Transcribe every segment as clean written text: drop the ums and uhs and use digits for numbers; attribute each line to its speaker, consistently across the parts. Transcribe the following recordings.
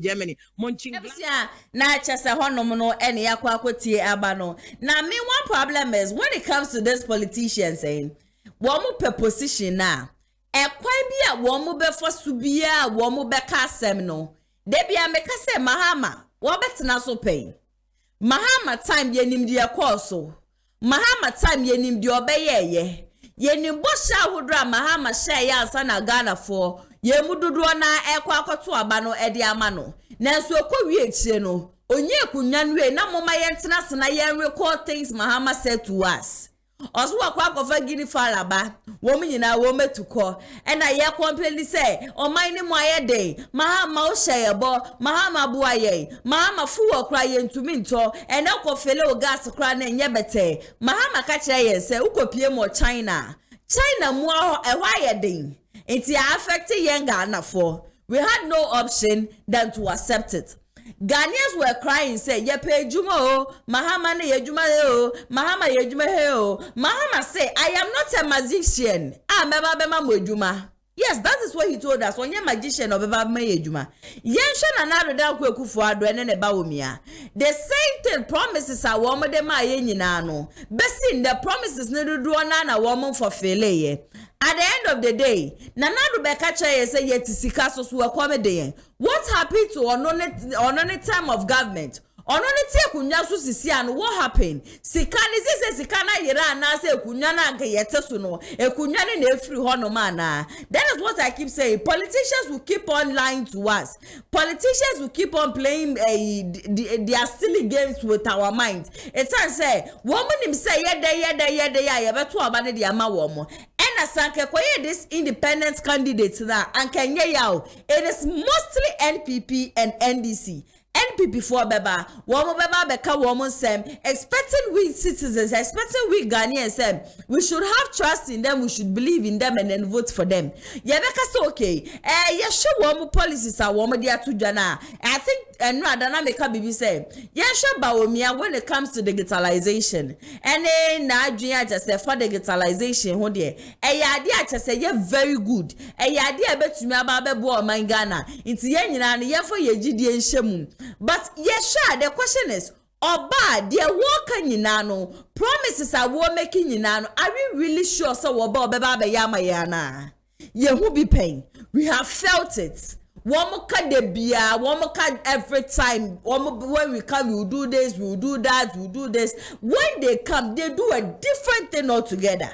Speaker 1: Germany munching
Speaker 2: na chese honom no ene yakwa akotie aba no na me one problem is when it comes to this politicians wo mo pe position na ekwan bi a wo mo be fosu bia wo mo be ka asem no de bia me ka se Mahama wo betena so pay Mahama time yenim de ekoso Mahama time yenim de obeyeye yenim bo sha hodra Mahama sha ya ansa na Ghana for yemududu na ekwa akoto aba no ede ama no nanso okɔwie ekire no onye kunnya nwe na moma yentena sena yen record things Mahama said to us oso wakwa akofa gini falaba wo nyina wo metuko ena ye complain say oman ni mo ayede Mahama o hyeyebo Mahama bo aye Mahama fuwo kra ye ntumi nto ena kofele o gas kra na enye bete Mahama ka kire ye say ukopie mo China mu ehwa ayede it affected young Ghana for. We had no option than to accept it. Ghanaians were crying, say, ye pay Juma o, Mahama ne ye Juma o, Mahama ye Juma o. Mahama say, I am not a magician. Bema mo Juma. Yes, that is what he told us. When you're magician of Beba me Juma. Yenshan another down kufu adwene ne bawumia. The same thing promises are woman de ma ye nyinano. Besin the promises ne do na woman for failure. At the end of the day, Nanadu Bekacha say yet sikaso so accommodate. What happened to on time of government? On tie kunya so sisia no what happened? Sikani say sikana yera na say kunya na nke yete so no. Kunya ne na free ho no man na. That is what I keep saying. Politicians will keep on lying to us. Politicians will keep on playing their silly games with our minds. It's say woman him say ye beto abane de ama wo mo. Sanke koye this independent candidates na ankenye yawo it is mostly NPP and NDC. NPP for beba womo beba beka womo sem expecting we citizens, expecting we Ghanaians we should have trust in them, we should believe in them and then vote for them. Yebeka so okay yesho womo policies are womo dia to jana. I think and rather make a bibi say yesho bawomia when it comes to digitalization and na adwia just say for digitalization ho de idea just say ye very good idea betumi aba bebo o man Ghana nti ye nyina ne ye for ye gidie nhemu. But yes, the question is, Oba, dear worker nyinano, promises are war making nyinano. Are we really sure so Oba beba yama yana? Ye who be paying? We have felt it. Womoka de bia, womoka every time. When we come, we will do this, we will do that, we will do this. When they come, they do a different thing altogether.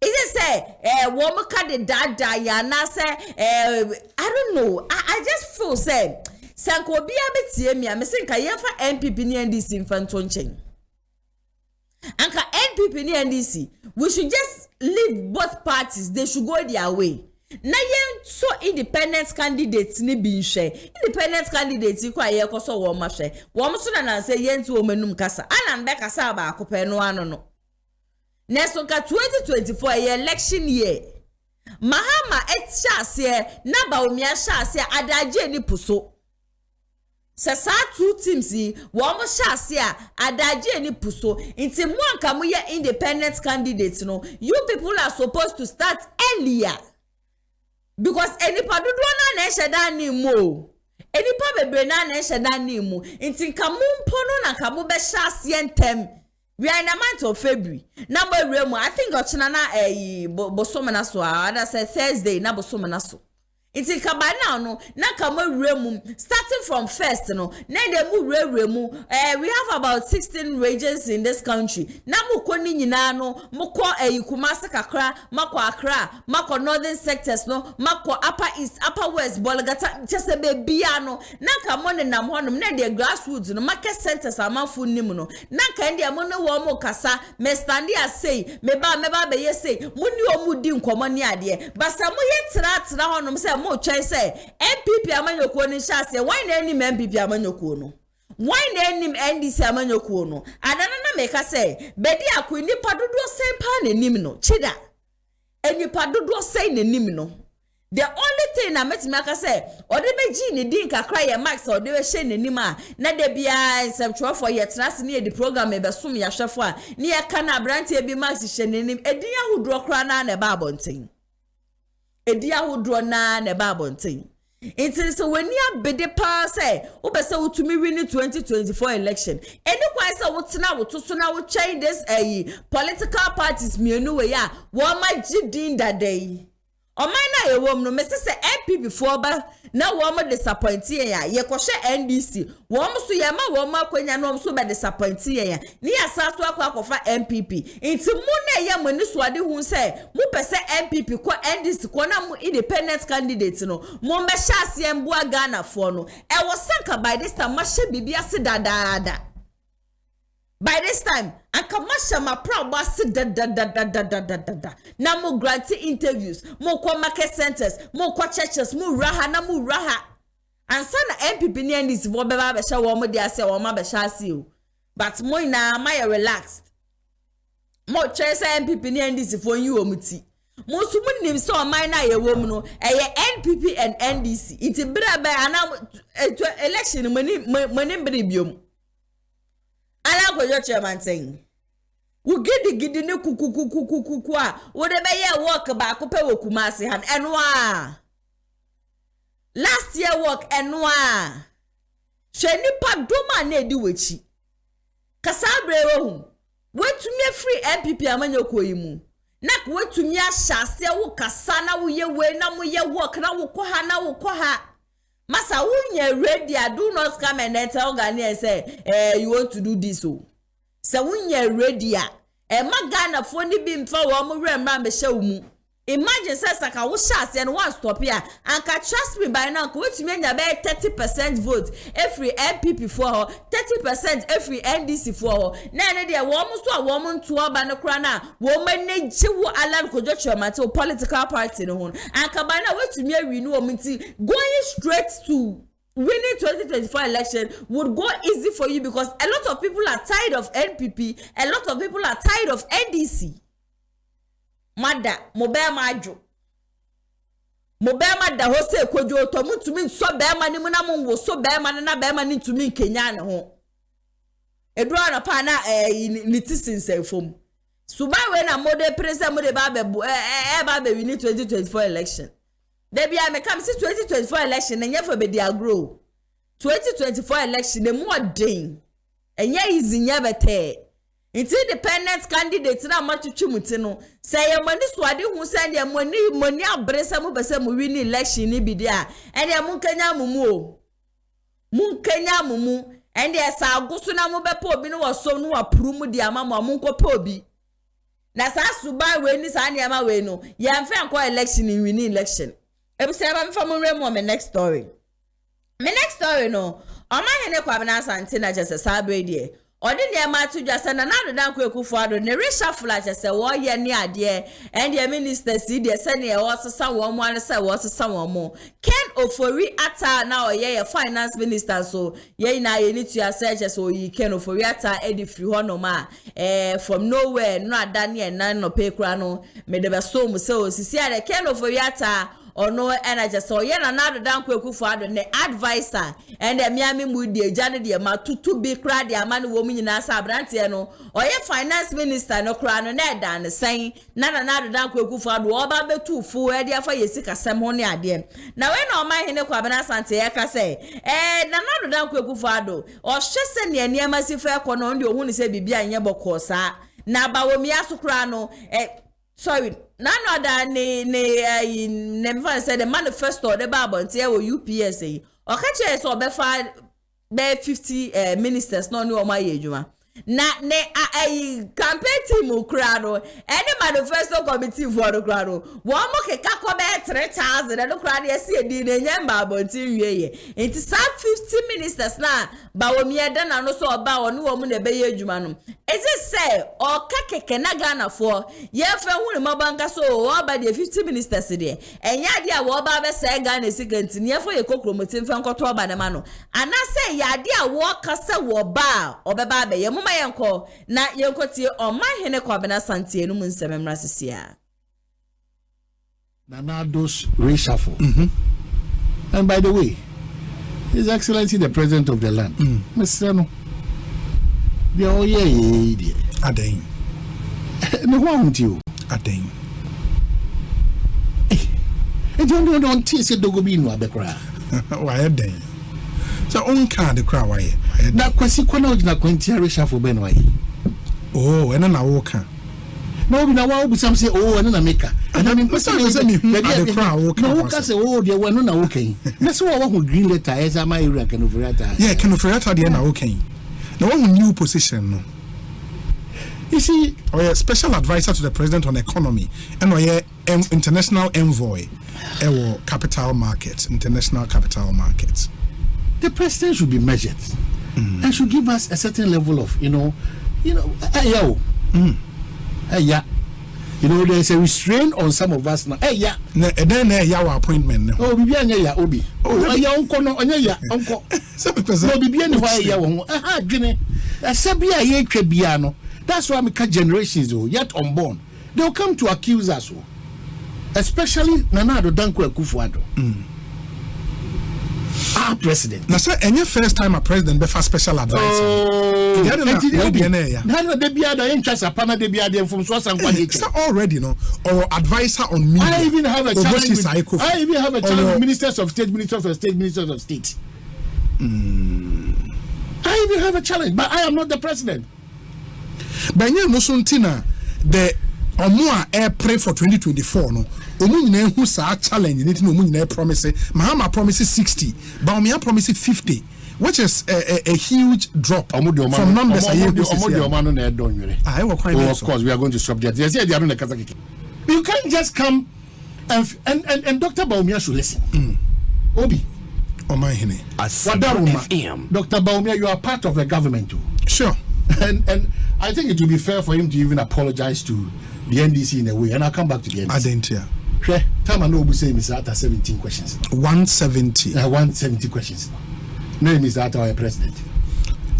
Speaker 2: Is it say, womoka de dada yana say, I don't know. I just feel say. Sanko bia betie mi amesenka yefa NPP ni NDC infantonchen. Anka NPP ni NDC, we should just leave both parties, they should go their way. Na yen so independent candidates ni bi nhwe. Independent candidates kwa ye koso wo ma hwe. Wo mo so na say yen tu o manum kasa. Ana mbe kasa ba akopɛ no ano no. Neso ka 2024 election year. Mahama etchase na ba omia hase adaje ni puso. Sasa two teams womo shase a adaje ni puso nti mo anka mo ye independent candidates no you people are supposed to start earlier because enipa dodo na eheda ni mo enipa bebre na eheda ni mo nti nka mo mpono na nka mo be shase entem we are in the month of February number remu I think ochina na bosomana so ada say Thursday na bosomana so. It's in Kabana no na kama remu starting from first no na de mu remu we have about 16 regions in this country na mu koni nyina no mu ko Kumasi kakra mako Accra mako northern sectors no mako upper east upper west Bolgata just a baby no na kama ne nam honum na de grassroots no market centers amanfo nim no na kan de mo no wo mo kasa me standi asay me ba be yesay mu ni o mu di nkomo ni ade basa mo ye tra honum say mo try say MPP amanyoko ni shase why na enim MPP amanyoko no why na enim NDC amanyoko no adana na meka say bedi akoni padodo sempa na enim no chida eni padodo say na enim no the only thing na metimi aka say ode beji ni din kakra ye max ode we hye na enim a na de bia nsem for ye trase na edi program e besom ya hwefo a ne ye kana brand e bi max hye na enim edin ahudro kra na na ba abonten edi ahudro na ba abonten It is when you bede pa say obese utumi win 2024 election. Any quite say what now to now we change this political parties mienu we ya wo ma gidin that day. O man na ye wom no me say MP before ba na wo mo disappoint ya ye kwhwe NDC wo mo so ye ma wo mo akwanya no so be disappoint ya ni asato akwa MPP inti mu na ye mo ni so ade hu say mu pese MPP ko NDC ko na mu independent candidate no mo me hya ase mboa Ghana fo no e wo sanka by this time ma hye bibia se dadaada. By this time, Ankamasha ma proud boss da. Na mo grant interviews, mo kwa market centers, mo kwa churches, mo raha na mo raha. And sana MPP ni ndis vo beba be sha wo mo dia se wo ma be sha si o. But mo na ma relaxed. Mo chese MPP ni ndis vo yi o muti. Mo su mu nim so man na ye wo mu no, eye NPP and NDC. Iti bra be ana election money bri biom. Ala go your chairman saying we gidi ne kuku a wo de be ye work ba ko pe wo Kumasi han enwa last year work enwa hwe nipa doma na edi wechi kasabre wo wetumi free MPP amanya koyimu na ko wetumi ahyase wo kasa na wo ye we na mo ye work na wo ko ha Masa unye ready, do not come and tell Ghanaians say, you want to do this. So unye ready, Magana phony beam for one remember show mu. Imagine says like I was shot and one stop here and can trust me by now, which means about 30% vote every MPP for her, 30% every NDC for her. None of the woman to a woman to a banana, woman named Jiwu Alan Kojochama to political party no one. And Kabana went to me renew going straight to winning 2024 election would go easy for you because a lot of people are tired of NPP, a lot of people are tired of NDC. Mada mobema ajo mobema da ho se kojo to mutumi so bema ni mu na mo wo so bema na bema ni tumi Kenya ne ho edura na pa na ni tisinse fom suba we na mode president mode ba be we need 2024 election there be am come see 2024 election enye for be dia grow 2024 election the more den enye easy nya bete independent candidate na matuchumuti no say your money swadi hu send your money abresa mu bese mu win election ni bi dia and ya munkanya mumu and ya sa agusu na mu bepo obi no waso no apuru mu dia mama munkopa obi na sa suba we ni sa na ma we no ya mfe anko election ni win election e bi say ba mfa mu remo me next story no oma hene kwa bana asante na jese sabre die odi ne ma tu dwasa na dan ko ekufo ado ne reshuffle a chese wo ye ne ade and the minister see the se ne wo sesa wo mo an se wo sesa wo mo Ken Ofori ata na ye finance minister so ye na ye ni tu asa chese o yi Ken Ofori ata edi free ho no ma from nowhere no adane e nan no pe kura no me de be so mu se o sisi ade Ken Ofori ata ono energy so ye na dan ko ekufo ado ne advisor and the miami mu de jane de ma tutu bi kra de ama ne wo mu nyina sa abrante no oye finance minister no kra no na da ne sen na dan ko ekufo ado oba betu fu e de afa yesika sem ho ne ade na we na o man hene kwa bana sante ye ka say na dan ko ekufo ado o hwese ne niam asifa ko no ndi ohun ne se bibia nye bokọ sa na ba wo mi asukra no sorry nano ada ne mfa say the manifesto the bible ntia wo UPS yi o ka che so be fa be 50 ministers no ni o ma ye adwuma na ne campaign team kra no any manifesto committee for the kra no wo mo ke ka ko be 3000 no kra de se edi ne nyamba abonti wieye enti sa 50 ministers na ba wo mi eda na no so ba wo no wo mu ne be ye adwuma no ezi say o ka keke na Ghana for ye fa hu ne mabanka so wo ba de 50 ministers de enya de a wo ba be say Ghana sikanti ne fa ye kokromotin fa nkoto ba ne ma no ana say ya de a wo ka se wo ba obeba be ye yenko na yenkotie oma hene kwa bena santie no munsememra sesia
Speaker 1: Nanado's reshuffle. And by the way, His Excellency the President of the land, Mr. No, the oh yeah,
Speaker 3: Adain.
Speaker 1: No one you,
Speaker 3: Adain.
Speaker 1: don't tease it dogobi no abekra.
Speaker 3: Why then? So on card the crowd why?
Speaker 1: Na kwasi kwana ogina kwenti reshuffle ben why?
Speaker 3: Oh, and na wo kan.
Speaker 1: Na obi na wa obi sam say oh and na maker. And I mean person say me
Speaker 3: the crowd wo kan.
Speaker 1: No wo say oh dey we no na wo kan. Na so wa ho green letter esa my area kan ofurata.
Speaker 3: Yeah, kan ofurata dey na wo kan. Na one new position no. You see, or a special advisor to the president on economy, and or international envoy, capital markets, international capital markets.
Speaker 1: The president should be measured and should give us a certain level of, you know, yeah. You know, there's a restraint on some of us now. Then
Speaker 3: our appointment.
Speaker 1: Oh, Bibiana, Obi. Oh, yeah, uncle, no, yeah, uncle. So because Bibiana, why, yeah, Guinea, a Sabia, ye, Trebiano. That's why we cut generations, yet unborn. They'll come to accuse us, especially Nanado Danko Kufuado. Our president.
Speaker 3: Now, sir, any first time a president be for special advisor. Oh, it's already no or advisor on me.
Speaker 1: I even have a challenge with ministers of state, ministers of state, ministers of state. I even have a challenge, but I am not the president.
Speaker 3: But you know, Suntina, the Omua air pray for 2024. No, Omunine who sa challenge, you need to know Omunine promise. Mahama promises 60, but Omia promises 50, which is a huge drop from numbers.
Speaker 1: Of course, we are going to subject. Yes, you can't just come and Dr. Baumia should listen. Obi.
Speaker 3: Omanhene.
Speaker 1: Dr. Baumia, you are part of the government too.
Speaker 3: Sure.
Speaker 1: And I think it would be fair for him to even apologize to the NDC in a way, and I'll come back to the NDC.
Speaker 3: Adansie.
Speaker 1: Sure. Time I know we say Mr. Atta 17 questions.
Speaker 3: 170.
Speaker 1: 170 questions. No, Mr. Atta our president.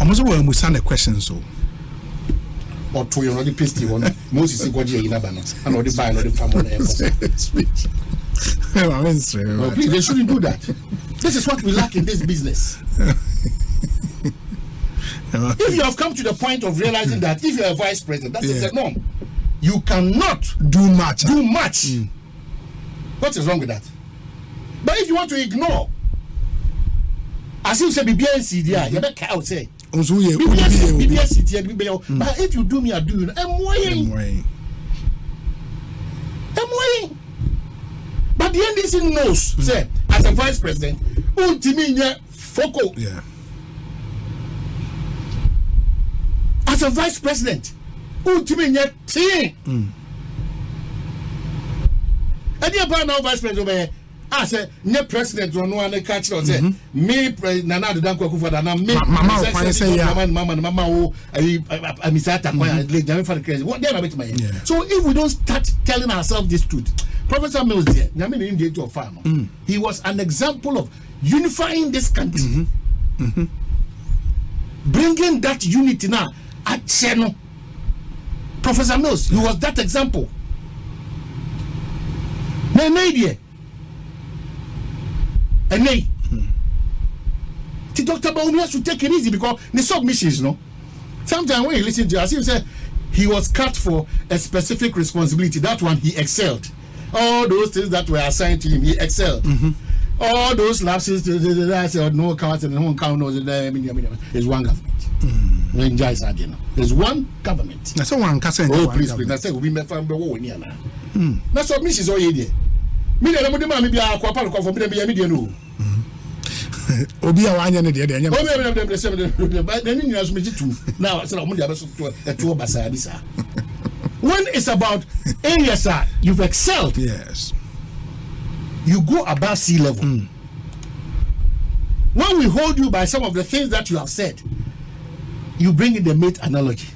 Speaker 3: I'm also going to send a question so.
Speaker 1: Or to you already pasty one. Moses Gwaji in Abana. And already buy another family. Please, they shouldn't do that. This is what we lack in this business. If you have come to the point of realizing that if you are a vice president, that is the norm. You cannot
Speaker 3: do much.
Speaker 1: What is wrong with that? But if you want to ignore, as you say, BBNC, you better out say. But if you do me, I do you. I'm waiting. But the NDC knows, say, as a vice president, focal.
Speaker 3: Yeah.
Speaker 1: As a vice president, ultimate team. And the now vice president, I said, ne president or no one catch or say, me, Nana, the Danko Kufada, Mama, Misata, what they are with my. So if we don't start telling ourselves this truth, Professor Mills there, he was an example of unifying this country, bringing that unity now. At Cheno, Professor Mills, he was that example. Dr. Baumia should take it easy because the submissions, no. Sometimes when you listen to us, he said he was cut for a specific responsibility. That one he excelled. All those things that were assigned to him, he excelled. All those lapses, no count and no count is one government. There's one government.
Speaker 3: That's one cousin.
Speaker 1: Oh, please, I said we met from the war. That's what Mrs. Oyede. Media, maybe I for media.
Speaker 3: Obia wanya ne de
Speaker 1: now when it's about areas you've excelled,
Speaker 3: yes,
Speaker 1: you go above sea level. When we hold you by some of the things that you have said, you bring in the mate analogy.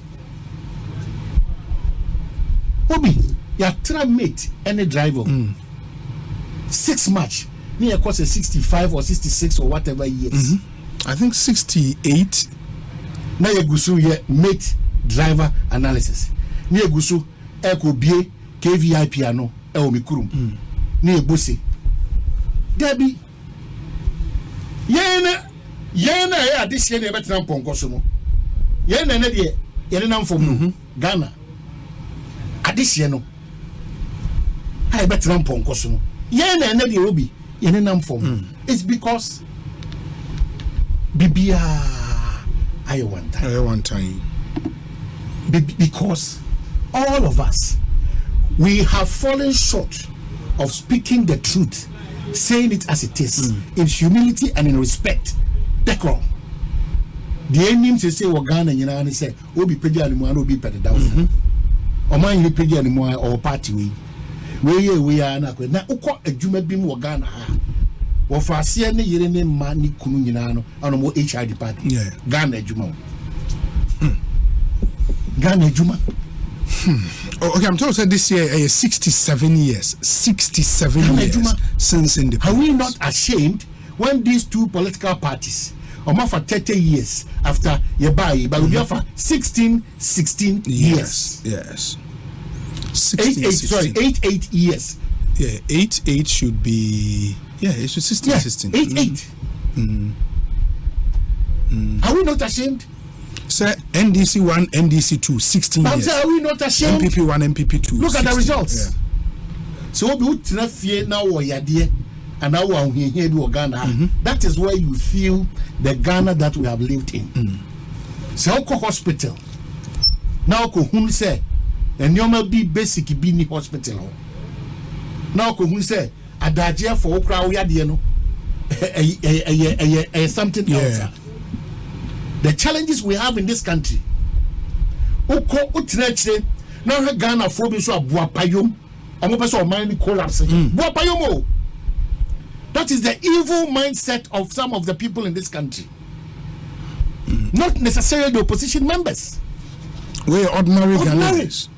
Speaker 1: Obi, you are trying mate any driver 6 match near course a 65 or 66 or whatever years.
Speaker 3: I think 68.
Speaker 1: Now you go here mate driver analysis. Near gusu eko bie KVI piano mikuru. Near busi Debbie yena ya this year never tramp on Kosomo. Yena ne nam from Ghana. This year no. I bet tramp on Kosomo. yen and the obi yen nam form. It's because bibia I one time. Because all of us, we have fallen short of speaking the truth, saying it as it is, in humility and in respect. Decorum. The enemy say Ghana, you know, and say, "Obi pedia ni mo, obi pede down." Or man, you pedia ni mo or party we are na kwe. Na uko adwuma bi mu Ghana ha. Wo fa ase ne yire ne ma ni kunu nyina no, ano mo HR department. Ghana adwuma. Ghana Juma.
Speaker 3: Okay, I'm told this year 67 years. 67
Speaker 1: Ghana
Speaker 3: years
Speaker 1: Juma.
Speaker 3: Since independence.
Speaker 1: Are we not ashamed when these two political parties, for 30 years after Yabai, but we have for 16 years?
Speaker 3: Yes.
Speaker 1: 8 years.
Speaker 3: Yeah, 8 should be. Yeah, it should 16.
Speaker 1: 8. Are we not ashamed?
Speaker 3: Sir, NDC 1, NDC 2, 16 years.
Speaker 1: Are we not ashamed?
Speaker 3: MPP 1, MPP 2.
Speaker 1: Look
Speaker 3: 16,
Speaker 1: at the results.
Speaker 3: Yeah.
Speaker 1: So we would not fear now or Yadie and now we here do Ghana. That is where you feel the Ghana that we have lived in. So hospital. Now who say and you may be basic bini hospital. Now who say Adagea for Okra Yadiano something else. The challenges we have in this country. Oko utreche now Ghana for so buapayum. I'm person mind collapsing. Buapayum. That is the evil mindset of some of the people in this country. Not necessarily the opposition members.
Speaker 3: We ordinary Ghanaians.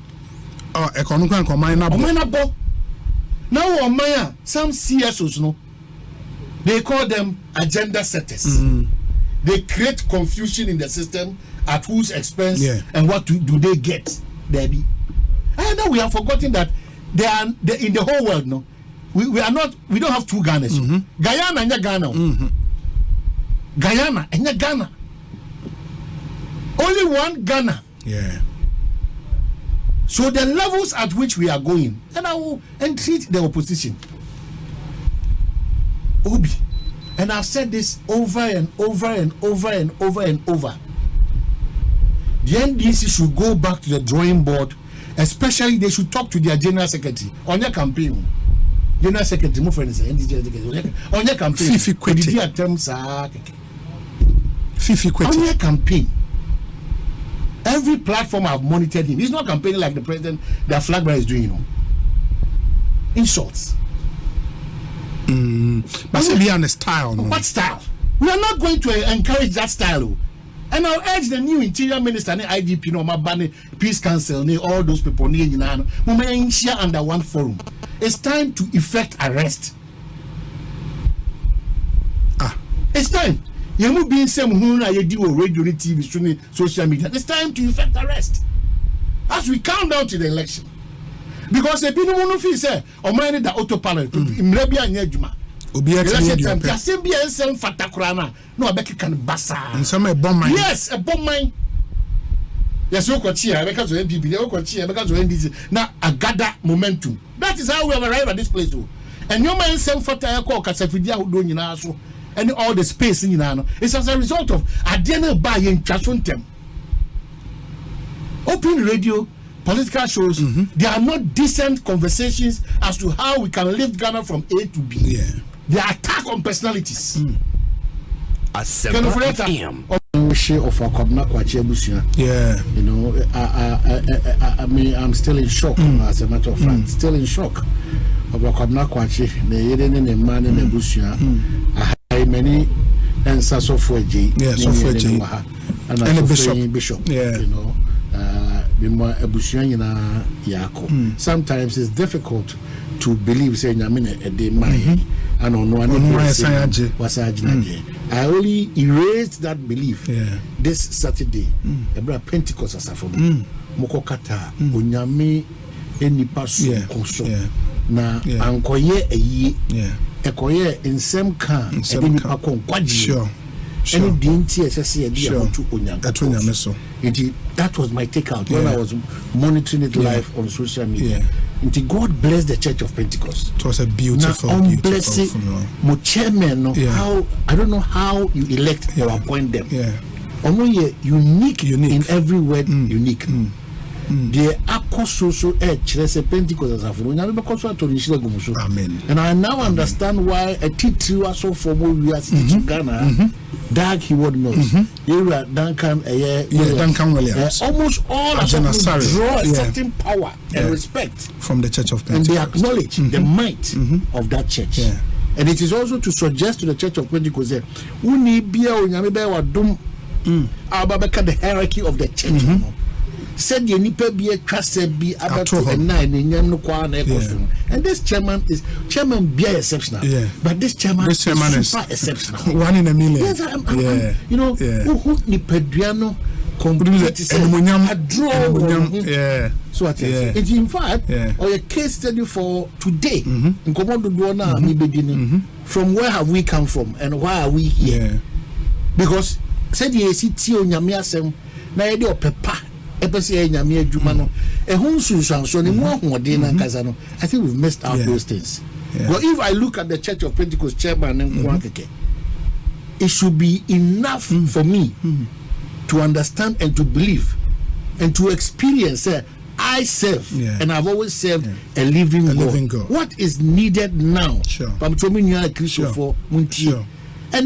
Speaker 3: Oh, economic and combinable. Now Omaya, some CSOs no. They call them agenda setters. They create confusion in the system at whose expense and what do they get, Debbie. And now we have forgotten that they are in the whole world. No, we don't have two Ghanas. Guyana and Ghana. Guyana and Ghana. Only one Ghana. Yeah.
Speaker 1: So the levels at which we are going, and I will entreat the opposition. Obi. And I've said this over and over and over and over and over. The NDC should go back to the drawing board, especially they should talk to their general secretary on your campaign. General secretary, my friend is NDC on your campaign. On your campaign. Every platform I've monitored him. He's not campaigning like the president that flag bearer is doing, you know. In shorts.
Speaker 3: But be on the style. No?
Speaker 1: What style? We are not going to encourage that style. And I'll urge the new interior minister, IGP, Mabani, Peace Council, all those people, share under one forum. It's time to effect arrest. It's time. You must be in some radio, TV, social media. It's time to effect arrest. As we count down to the election. Because the people who feel say, or mind the autopilot, maybe I need Juma. Election time, there seem be a same fatakurana. No, I bet you can bassa.
Speaker 3: And some a bomb mine.
Speaker 1: Yes, a bomb mine. Yes, you could cheer because of MPP, you could cheer because of NDC. Now, a gather momentum. That is how we have arrived at this place. And your man same fataya call Casafidia who don't you know, and all the space in Yano. It's as a result of Adena buying Chasuntem. Open radio. Political shows, they are not decent conversations as to how we can lift Ghana from A to B.
Speaker 3: Yeah.
Speaker 1: They are attack on personalities.
Speaker 4: Yeah.
Speaker 1: You know, I mean, I'm still in shock, as a matter of fact. Still in shock. Of Wakabna Kwachi, the Yeden and the man in the Busia. I many and software G.
Speaker 3: Yeah, software G.
Speaker 1: And a bishop.
Speaker 3: Yeah.
Speaker 1: You know. Sometimes it's difficult to believe saying I mean a day mine and on one I only erased that belief this Saturday. A Pentecost as for Mokokata Unyami any pass na ankoye a ye ekoye in some can sure. Any that was my takeout when I was monitoring it live on social media. Until God bless the Church of Pentecost.
Speaker 3: It was a beautiful,
Speaker 1: now,
Speaker 3: beautiful funeral.
Speaker 1: My chairman, no,
Speaker 3: Yeah.
Speaker 1: how I don't know how you elect or appoint them.
Speaker 3: Yeah.
Speaker 1: Only unique in every word, unique. The Akososo Church Pentecost as a Amen. And I now understand why a teacher was so formal we are in Ghana. Dark he would know. Duncan
Speaker 3: Williams.
Speaker 1: Almost all of them draw a certain power and respect
Speaker 3: from the Church of
Speaker 1: and
Speaker 3: Pentecost.
Speaker 1: they acknowledge the might of that church.
Speaker 3: Yeah.
Speaker 1: And it is also to suggest to the Church of Pentecost that we need be the hierarchy of the church. Said the nipa be a trust be about 9 in and this chairman be exceptional.
Speaker 3: Yeah.
Speaker 1: But this chairman is super exceptional.
Speaker 3: 1 in a million.
Speaker 1: Yes, you know, who Nipediano
Speaker 3: yeah.
Speaker 1: So it's in fact or a case study for today in Komodo Duana from where have we come from and why are we here?
Speaker 3: Yeah.
Speaker 1: Because said the ACT on Yamiasem na yedi opepa epese nyame adwuma no ehun sunsanso ni mo hoden na kasa no I think we've missed out those things. But if I look at the Church of Pentecost chairman and it should be enough for me to understand and to believe and to experience I serve and I've always served a living God. What is needed now?
Speaker 3: Sure.
Speaker 1: And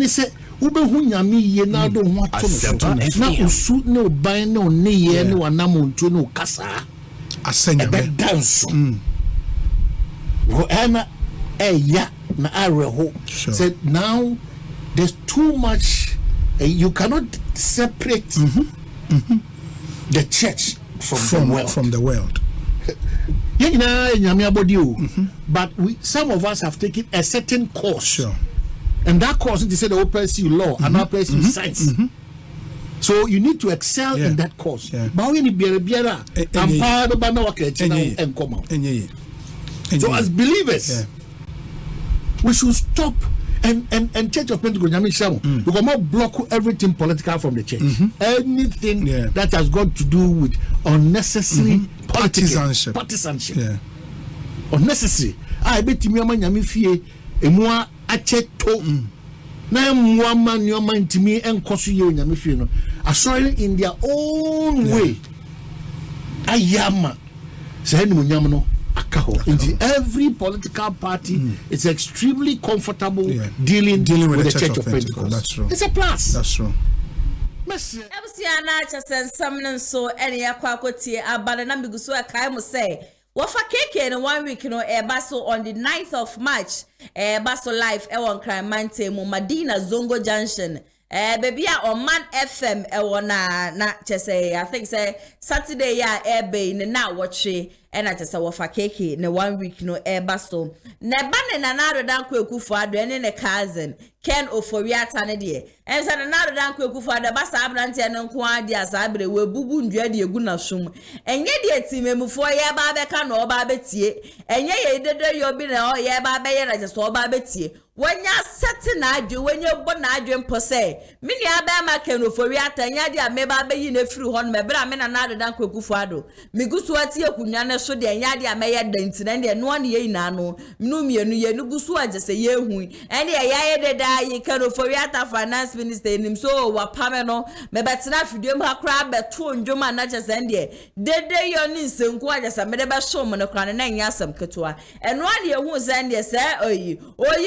Speaker 1: he said ube hu nyame ye na do ho ato no na usu ne oban ne one ye ne wanamonto ne kasa
Speaker 3: asenya
Speaker 1: be dance wo ana ya na areho said now there's too much you cannot separate the church from the world. But some of us have taken a certain course.
Speaker 3: Sure.
Speaker 1: And that course, they say they will pursue law and not pursue science. So you need to excel in that course. But when you be and come out. So as believers, we should stop and Church of Pentecost because more block everything political from the church. Anything that has got to do with unnecessary
Speaker 3: partisanship.
Speaker 1: Unnecessary. I bet you nyame fie emua acheto na emua man nyoma ntimi enkoso ye nyame fie no assuring in their own way ayama say no nyam no akaho in every political party is extremely comfortable dealing with the Church of Pentecost.
Speaker 3: That's true.
Speaker 1: It's a plus.
Speaker 3: That's true.
Speaker 2: Ebusiana chasen samnen so ene yakwa kotie abale na miguso akai mo say wafa keke in 1 week no baso on the 9th of March baso live won crime mante mu Madina Zongo Junction baby on Man FM na chese I think say Saturday ya ebe in na watche na chese wafa keke in 1 week no baso ne bane na nado dan kwekufu ado ene ne cousin Ken Oforiata ne de en se na nado dan kwekufu ado basa abrante ne nko ade asabre we bubu ndua de egu na som enye de timemufo ye ba be ka no ba betie enye ye dede yo bi na ye ba be ye na chese o ba betie wonya sete na adwe wonya bo na adwe mpo se mini aba ma Ken Oforiata nya de me ba be yi na firi ho no me bra me na nado dan kwekufu ado migusu ati akunwa ne so de nya de me ye danti na de no ne ye ina no minu mienu ye no gusu agese ye hu ene ye de da ye Ken Oforiata finance minister nim so wa pame no me betina fidiem ha kra beto ndwoma na chese de dede yo ni nsenku agese me de be so mo ne kra na nya asem ketoa eno ade ye hu se de se oyi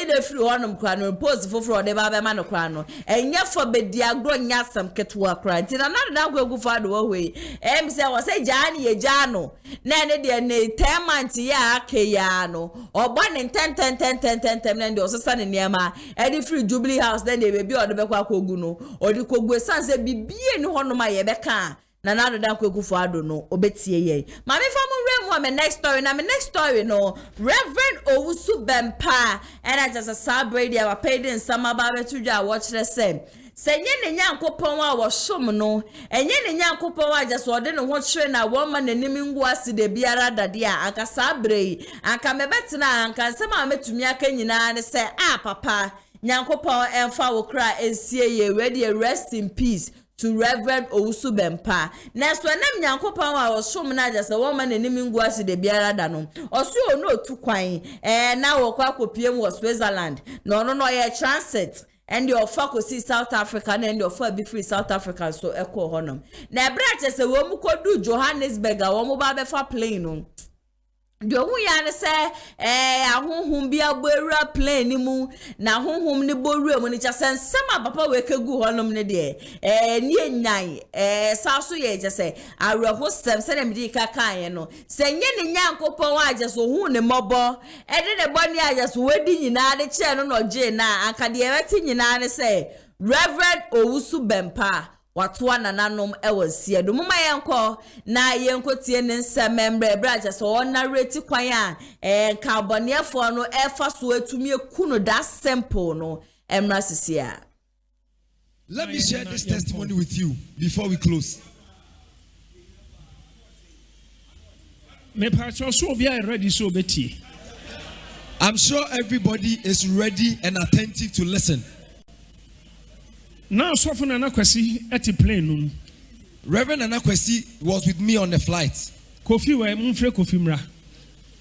Speaker 2: de firi honum kra no post foforo de ba be ma no kra no enye fo be di agro nya asem ketoa kra nti na na gwagu fa do we em se wo se jani ye jano na ne de ne 10 months ya akeya no obo ne 10 na de osesa ne niema e di free Jubilee House then they be odo be kwa kogu no odi kogu sanse bibie ni honum aye be ka na nado dan kwekufu ado no obetie ye ma me fa mu rem my next story no Reverend OWUSU BEMPAH and I just celebrate their paid in some ba betuja watch the same senye ne nyankopon a wo som no enye ne nyankopon a just ode ne ho kire na wo ma nanim ngu ase de biara dade a aka sabrei aka mebetena anka nsema ametumi aka nyina ne se papa nyankopon emfa wo kra ensie ye ready rest in peace to Reverend OWUSU BEMPAH. Next when them Nyankopon was shown na just a woman in Nimingwasi de Biara Dano. Also no to kwine now okwa was Switzerland. No ye transit. And your focus is South Africa and your fur be free South Africa so echo honum. Na brach se wo mu kodu Johannesburg a wo mu ba be fa plane no. The who yan say ahunhum bi abura plane ni mu na ahunhum ni boru mu ni just nsema papa we kegu honum ne de ni enyan saso ye just say areho sem se dem di kakan ye no se nye ne Nyankopon wa just hu ne mobo e de ne boni a just wedi nyina de che no no je na anka de weti nyina ne say Reverend OWUSU BEMPAH watwa nananom ewosie do muma yenko na yenko tie ne nsemembre braja so ona reti kwan a carbonefo no efa so atumi ekuno that simple no emra sisia.
Speaker 5: Let me share this testimony with you before we close.
Speaker 6: Me pacho so be ready so beti.
Speaker 5: I'm sure everybody is ready and attentive to listen.
Speaker 6: Now, so for Nana Kwesi at the plane.
Speaker 5: Reverend Nana Kwesi was with me on the flight.
Speaker 6: Kofi wa mumfre Kofi mra.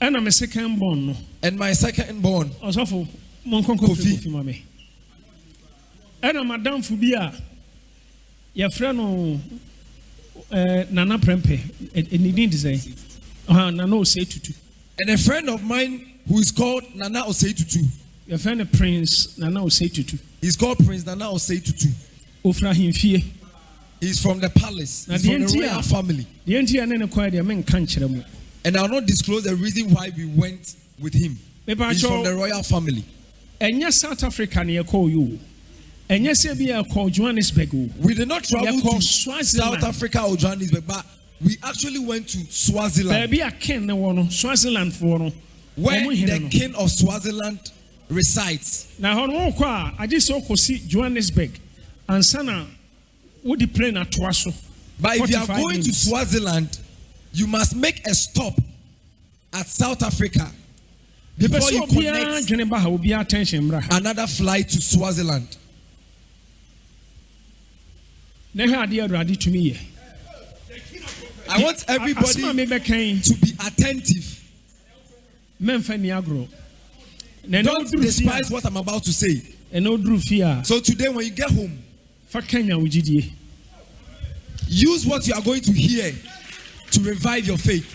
Speaker 6: And I'm a second born.
Speaker 5: And my second born.
Speaker 6: Also for Monkon Kofi mame. And I'm Madame Fubia. Your friend Nana Prempe. And he didn't say. Nana Osei Tutu.
Speaker 5: And a friend of mine who is called Nana Osei Tutu.
Speaker 6: Your friend Prince Nana Osei Tutu.
Speaker 5: He's called Prince Nana Osei Tutu.
Speaker 6: Ofra himfie.
Speaker 5: He's from the palace. He's from the royal family.
Speaker 6: The entire nene kwa the men kanchiremu.
Speaker 5: And I'll not disclose the reason why we went with him. He's from the royal family.
Speaker 6: Enya South Africa ne call you. Enya se bia call Johannesburg.
Speaker 5: We did not travel to South Africa or Johannesburg, but we actually went to Swaziland.
Speaker 6: Baby a king ne wono Swaziland for no.
Speaker 5: Where the king of Swaziland resides.
Speaker 6: Now on kwa I just so see Johannesburg and sana would the plane at Twaso.
Speaker 5: But if you are going to Swaziland, you must make a stop at South Africa before you connect another flight to Swaziland. I want everybody to be attentive. Don't despise what I'm about to say. So today when you get home, use what you are going to hear to revive your faith.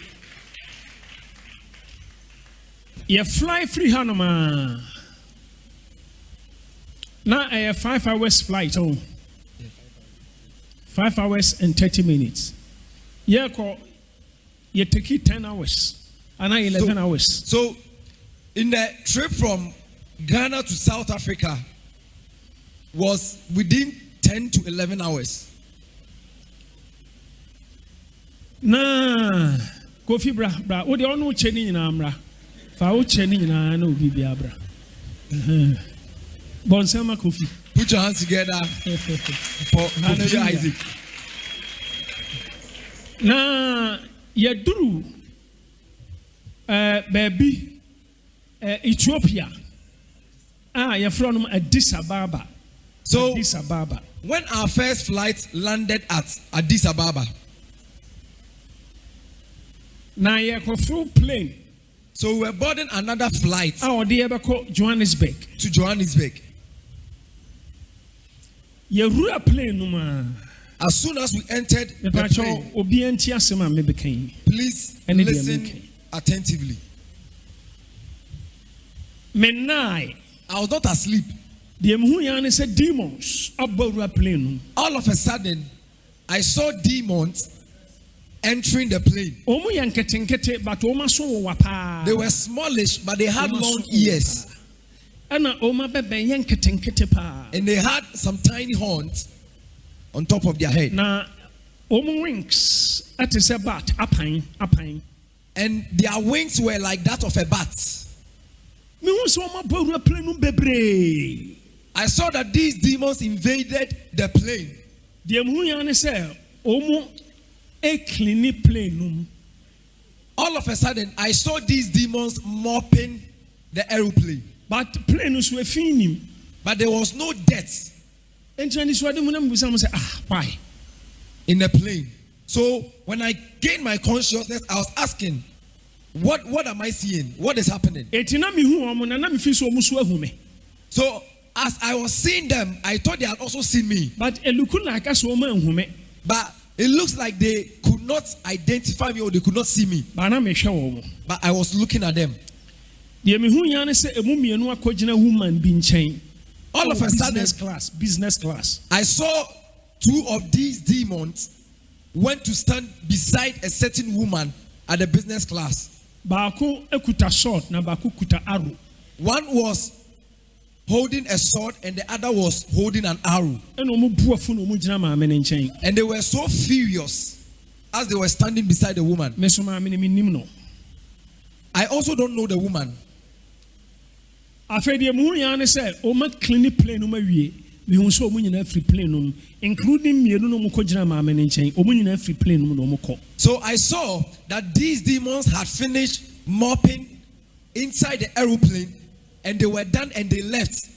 Speaker 6: You fly free Hanoma. Now a 5 hours flight. 5 hours and 30 minutes. You take it 10 hours. And 11 hours.
Speaker 5: So in the trip from Ghana to South Africa was within 10 to 11 hours.
Speaker 6: Nah, Kofi bra. What the ono cheni na amra. Fa o cheni na na obi bia bra. Bonsama Kofi.
Speaker 5: Put your hands together for Kofi Isaac.
Speaker 6: Na yeduru baby Ethiopia. You're from Addis Ababa.
Speaker 5: So
Speaker 6: Addis Ababa.
Speaker 5: When our first flight landed at Addis Ababa,
Speaker 6: now you're full plane.
Speaker 5: So we were boarding another flight
Speaker 6: to Johannesburg.
Speaker 5: To Johannesburg.
Speaker 6: You're plane,
Speaker 5: as soon as we entered the plane, please listen attentively. I was not asleep.
Speaker 6: Demons
Speaker 5: all of a sudden, I saw demons entering the plane. They were smallish, but they had long ears. And they had some tiny horns on top of their head. And their wings were like that of a bat. I saw that these demons invaded the plane. All of a sudden, I saw these demons mopping the aeroplane.
Speaker 6: But there
Speaker 5: was no death.
Speaker 6: Why?
Speaker 5: In the plane. So when I gained my consciousness, I was asking, what am I seeing? What is happening? So as I was seeing them, I thought they had also seen me.
Speaker 6: But it looked like us
Speaker 5: But it looks like they could not identify me or they could not see me. But I was looking at them. All of a sudden,
Speaker 6: business class.
Speaker 5: I saw 2 of these demons went to stand beside a certain woman at the business class. One was holding a sword and the other was holding an arrow. And they were so furious as they were standing beside the woman. I also don't know the woman. So I saw that these demons had finished mopping inside the aeroplane and they were done and they left.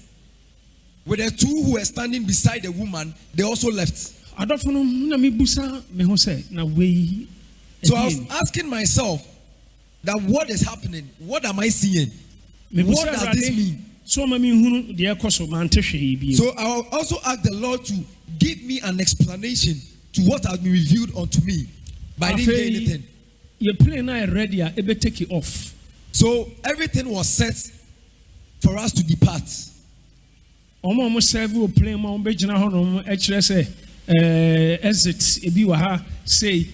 Speaker 5: With the 2 who were standing beside the woman, they also left. So I was asking myself that what is happening? What am I seeing? What does this mean? So I also asked the Lord to give me an explanation to what has been revealed unto me. But I didn't get anything.
Speaker 6: Your plane are ready, I better take it off.
Speaker 5: So everything was set for us to depart.
Speaker 6: Exit say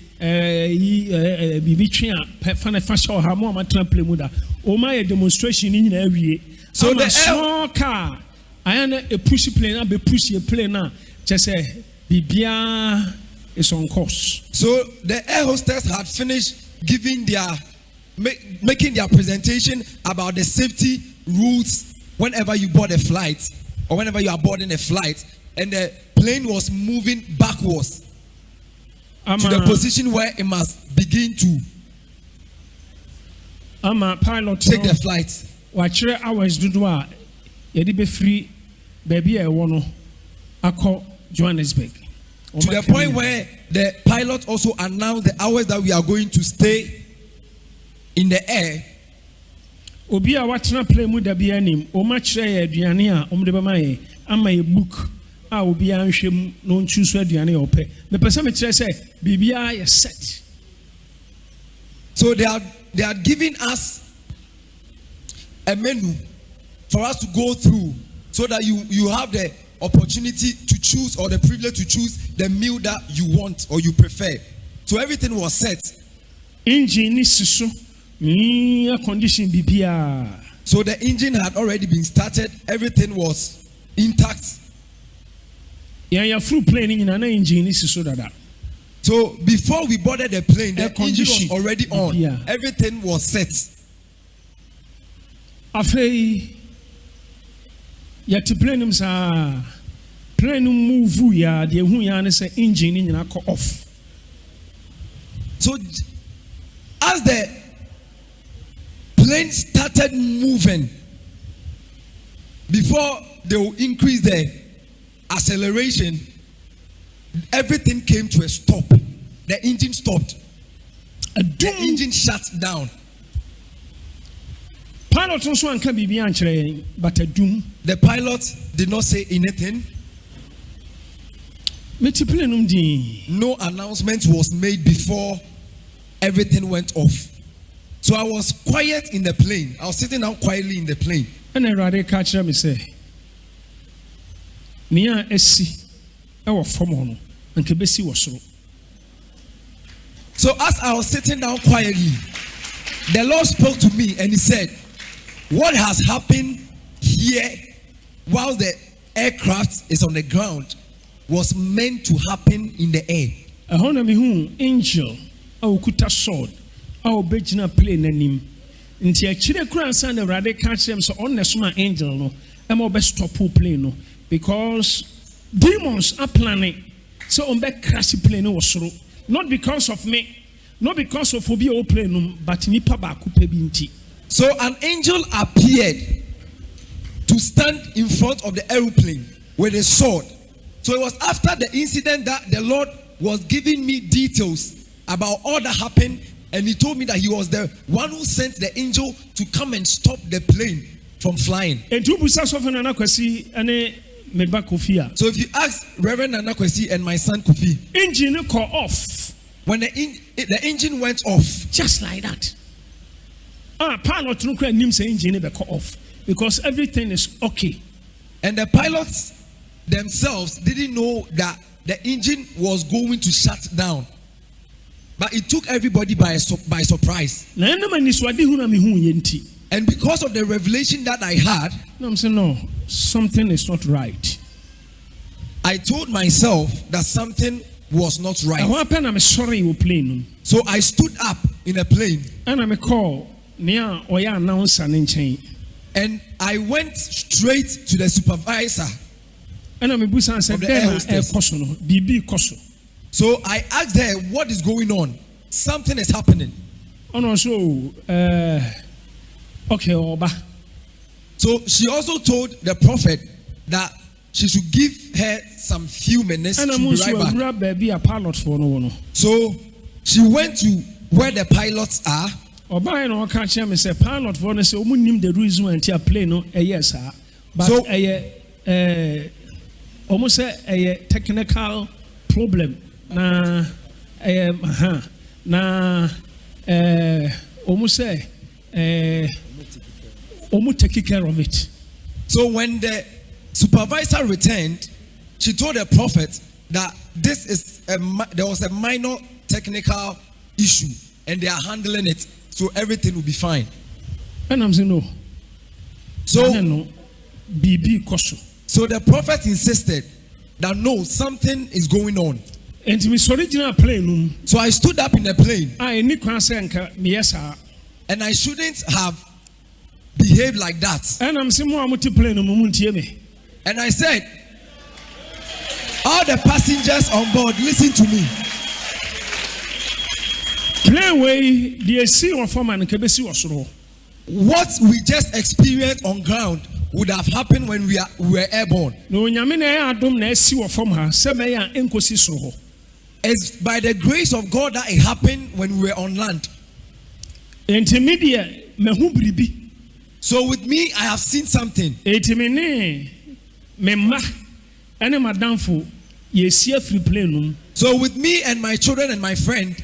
Speaker 6: demonstration in every. So the small car, I am a push plane, I be push a plane now. Just say Bibia is on course.
Speaker 5: So the air hostess had finished giving their making their presentation about the safety rules whenever you board a flight or whenever you are boarding a flight, and the plane was moving backwards to the position where it must begin to
Speaker 6: pilot
Speaker 5: take the flight.
Speaker 6: Wachire hours dudua yedi be free baby e wo no akọ Johannesburg.
Speaker 5: To the point where the pilot also announced the hours that we are going to stay in the air.
Speaker 6: Obi a watena play mu da bia nim o ma kire aduane a omde be maye ama e book a obi a nhwem no nchusu aduane ope me pese me kire say bibia ye set.
Speaker 5: So they are giving us a menu for us to go through so that you have the opportunity to choose or the privilege to choose the meal that you want or you prefer. So everything was set.
Speaker 6: Engine is condition BPR.
Speaker 5: So the engine had already been started, everything was intact.
Speaker 6: Yeah, full plane in an engine is so that.
Speaker 5: So before we boarded the plane, the engine was already on. Yeah. Everything was set.
Speaker 6: Afei yet plane sa plane move ya de hu ya ne say engine nyina ko off.
Speaker 5: So as the plane started moving, before they will increase the acceleration, everything came to a stop. The engine stopped. The engine shut down.
Speaker 6: Pilot also anka bibi ankyere but a doom.
Speaker 5: The pilot did not say anything. No announcement was made before everything went off. So I was quiet in the plane. I was sitting down quietly in the plane.
Speaker 6: And I rather catch them and say, Nia esi ewo form and kebesi was so.
Speaker 5: So as I was sitting down quietly, the Lord spoke to me and he said, what has happened here while the aircraft is on the ground was meant to happen in the air.
Speaker 6: A honor me who angel au kuta sword au bejina plane anim. Nti a chire kura san the rade catch them so on the suma angel no emo be stop plane no because demons are planning so on be crash plane no wasoro. Not because of me, not because of obi o plane no, but nipa ba ku pe bi nti.
Speaker 5: So an angel appeared to stand in front of the aeroplane with a sword, So it was after the incident that the Lord was giving me details about all that happened, and he told me that he was the one who sent the angel to come and stop the plane from flying. So if you ask Reverend Nana Kwesi and my son Kofi,
Speaker 6: engine call off.
Speaker 5: When the engine went off,
Speaker 6: just like that. Pilot no cry nim say engine be call off because everything is okay.
Speaker 5: And the pilots themselves didn't know that the engine was going to shut down. But it took everybody by surprise. And because of the revelation that I had,
Speaker 6: I'm saying no, something is not right.
Speaker 5: I told myself that something was not right. So I stood up in a plane. And I went straight to the supervisor of the air hostess. So I asked her, what is going on? Something is happening.
Speaker 6: Okay, Oba.
Speaker 5: So she also told the prophet that she should give her some few minutes to be right back. So she went to where the pilots are.
Speaker 6: So almost a technical problem. Almost take care of it.
Speaker 5: So when the supervisor returned, she told the prophet that there was a minor technical issue and they are handling it, so everything will be fine.
Speaker 6: And I'm saying no.
Speaker 5: So the prophet insisted that no, something is going on. So I stood up in the plane. And I shouldn't have behaved like that. And I said, all the passengers on board, listen to me. What we just experienced on ground would have happened when we were airborne. It's by the grace of God that it happened when we were on land. So with me, I have seen something. So with me and my children and my friend,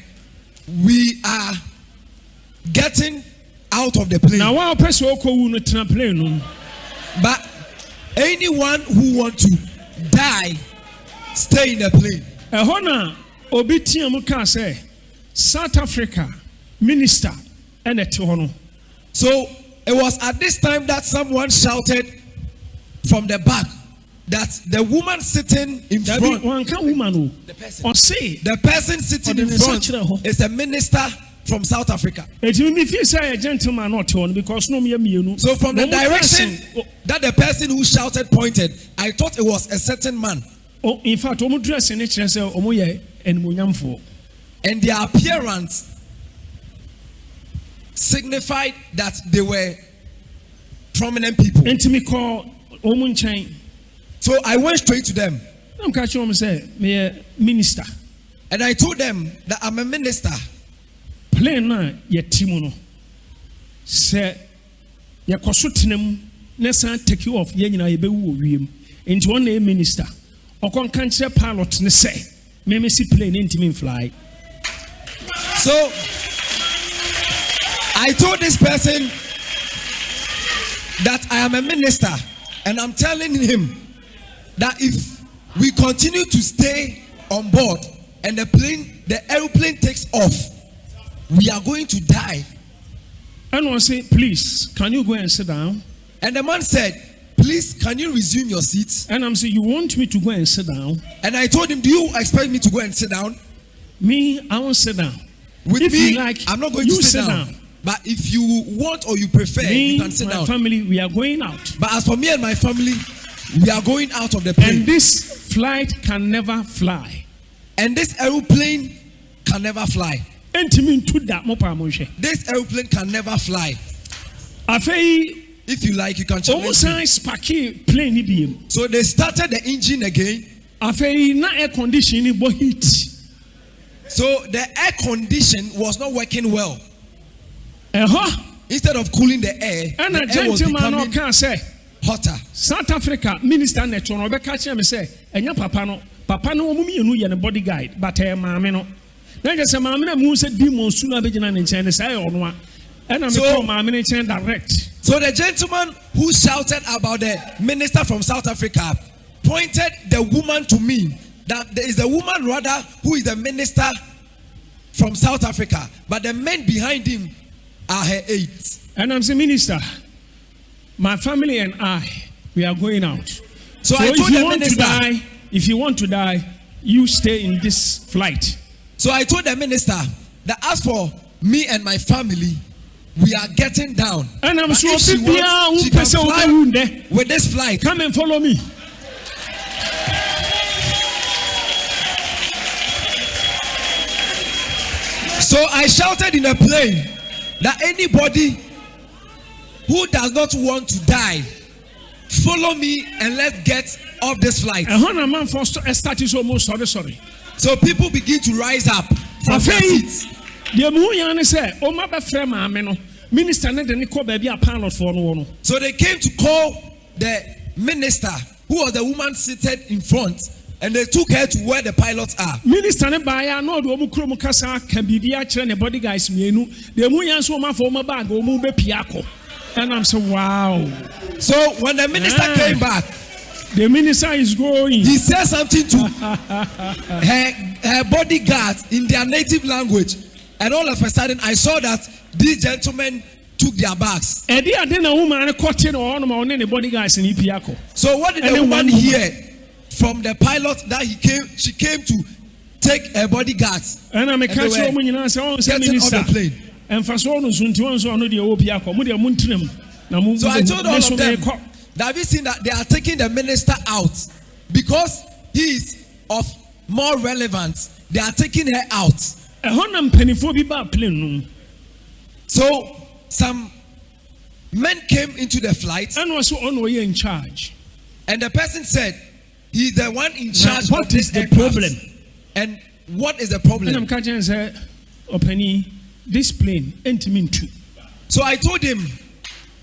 Speaker 5: we are getting out of the plane. But anyone who wants to die, stay in the plane.
Speaker 6: South Africa minister and a Tohono.
Speaker 5: So it was at this time that someone shouted from the back that the woman sitting in front, the person sitting in front is a minister from South Africa. So from the direction that the person who shouted pointed, I thought it was a certain man.
Speaker 6: In fact,
Speaker 5: and their appearance signified that they were prominent people. So I went straight to them.
Speaker 6: Minister.
Speaker 5: And I told them that I'm a minister.
Speaker 6: Plane na ye timono. Se ye kosotenam na san take you off ye nyina ye bewu owiem. Enti won na minister. Okon kan kire pilot ne say me si plane ntimi fly.
Speaker 5: So I told this person that I am a minister, and I'm telling him that if we continue to stay on board and the airplane takes off, we are going to die.
Speaker 6: And I say, please, can you go and sit down?
Speaker 5: And the man said, please, can you resume your seats?
Speaker 6: And I'm saying, you want me to go and sit down?
Speaker 5: And I told him, do you expect me to go and sit down?
Speaker 6: Me, I won't sit down.
Speaker 5: With if me, like, I'm not going to sit down. But if you want or you prefer, you can sit down.
Speaker 6: My family, we are going out.
Speaker 5: But as for me and my family, we are going out of the plane.
Speaker 6: And this flight can never fly.
Speaker 5: And this aeroplane can never fly. This aeroplane can never fly. If you like, you can challenge me. So they started the engine again.
Speaker 6: Afei na air conditioning bo heat.
Speaker 5: So the air condition was not working well.
Speaker 6: Instead
Speaker 5: of cooling the air,
Speaker 6: and
Speaker 5: the air was becoming hotter.
Speaker 6: South Africa minister neto no be catch me say enya papa no omu mienu ye ne bodyguard but maame no na je say maame na mu say demons su na be gina ne nchen ne say ono a and me call maame ne nchen direct.
Speaker 5: So the gentleman who shouted about the minister from South Africa pointed the woman to me, that there is a woman rather who is the minister from South Africa, but the men behind him are her aides.
Speaker 6: And I'm the minister. My family and I, we are going out.
Speaker 5: So I told the minister,
Speaker 6: if you want to die, you stay in this flight.
Speaker 5: So I told the minister that as for me and my family, we are getting down.
Speaker 6: And I'm sure
Speaker 5: she can fly with this flight.
Speaker 6: Come and follow me.
Speaker 5: So I shouted in a plane that anybody who does not want to die, follow me and let's get off this flight. So people begin to rise up from their seats. So they came to call the minister, who was the woman seated in front, and they took her to where the pilots are.
Speaker 6: Minister ne baya no do omu krom kasa kan bibia kire ne body guys mienu. De mu yan so ma for my bag omu be piako. And I'm so wow.
Speaker 5: So when the minister came back,
Speaker 6: the minister is going.
Speaker 5: He said something to her bodyguards in their native language, and all of a sudden I saw that these gentlemen took their bags. So what did the woman hear from the pilot that she came to take her bodyguards?
Speaker 6: And I'm
Speaker 5: getting off the plane. So I told all of them that have you seen that they are taking the minister out because he is of more relevance. They are taking her out. So some men came into the flight
Speaker 6: and was in charge.
Speaker 5: And the person said he's the one in charge.
Speaker 6: Now, what is the problem?
Speaker 5: And what is the problem?
Speaker 6: And I'm catching say, Openi, this plane ain't mean to.
Speaker 5: So I told him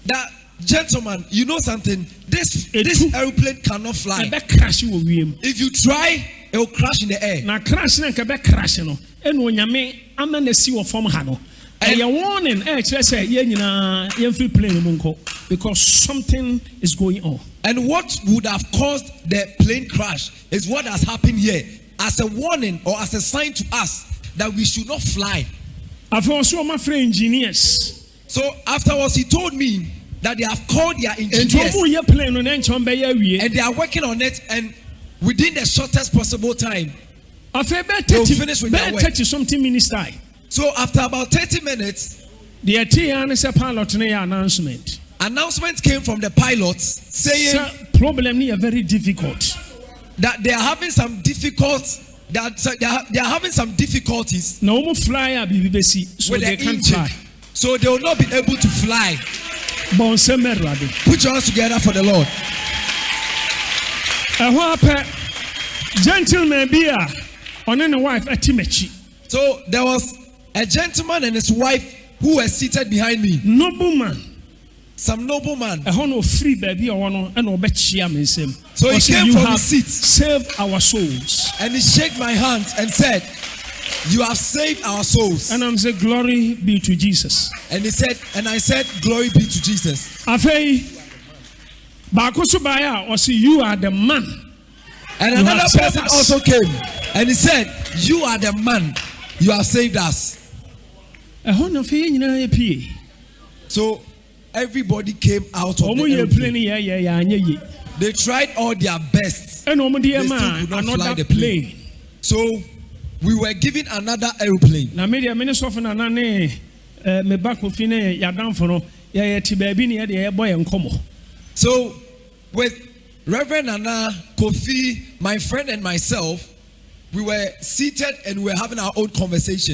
Speaker 5: that, gentleman, you know something? This airplane cannot fly. If you try, it will crash in the air.
Speaker 6: Now crash na kebe crash no. And when you me, I'm gonna see what form hano. And you're warning, say you free plane because something is going on.
Speaker 5: And what would have caused the plane crash is what has happened here as a warning or as a sign to us that we should not fly.
Speaker 6: I've also my friend engineers.
Speaker 5: So afterwards, he told me that they have called their engineers and they are working on it, and within the shortest possible time, they will finish with their work. So after about 30 minutes,
Speaker 6: the
Speaker 5: announcement came from the pilots saying
Speaker 6: problem is very difficult.
Speaker 5: That they are having some difficulties. They are having some difficulties
Speaker 6: no more flyer with
Speaker 5: the engine. So they will not be able to fly. Put your hands together for the Lord.
Speaker 6: Gentleman be on a wife at Timechi.
Speaker 5: So there was a gentleman and his wife who were seated behind me.
Speaker 6: Nobleman.
Speaker 5: Some nobleman.
Speaker 6: A honor free baby or one and obey.
Speaker 5: So he came from his seat.
Speaker 6: Save our souls.
Speaker 5: And he shook my hands and said, "You have saved our souls."
Speaker 6: And I'm saying, "Glory be to Jesus."
Speaker 5: And he said, and I said, "Glory be to Jesus."
Speaker 6: Afei, Bakusubaya or see you are the man.
Speaker 5: And another person also came and he said, "You are the man. You have saved us." So everybody came out of the airplane. They tried all their best. They still could not fly the plane. So we were given another airplane. So with Reverend Anna, Kofi, my friend and myself, we were seated and we were having our own conversation.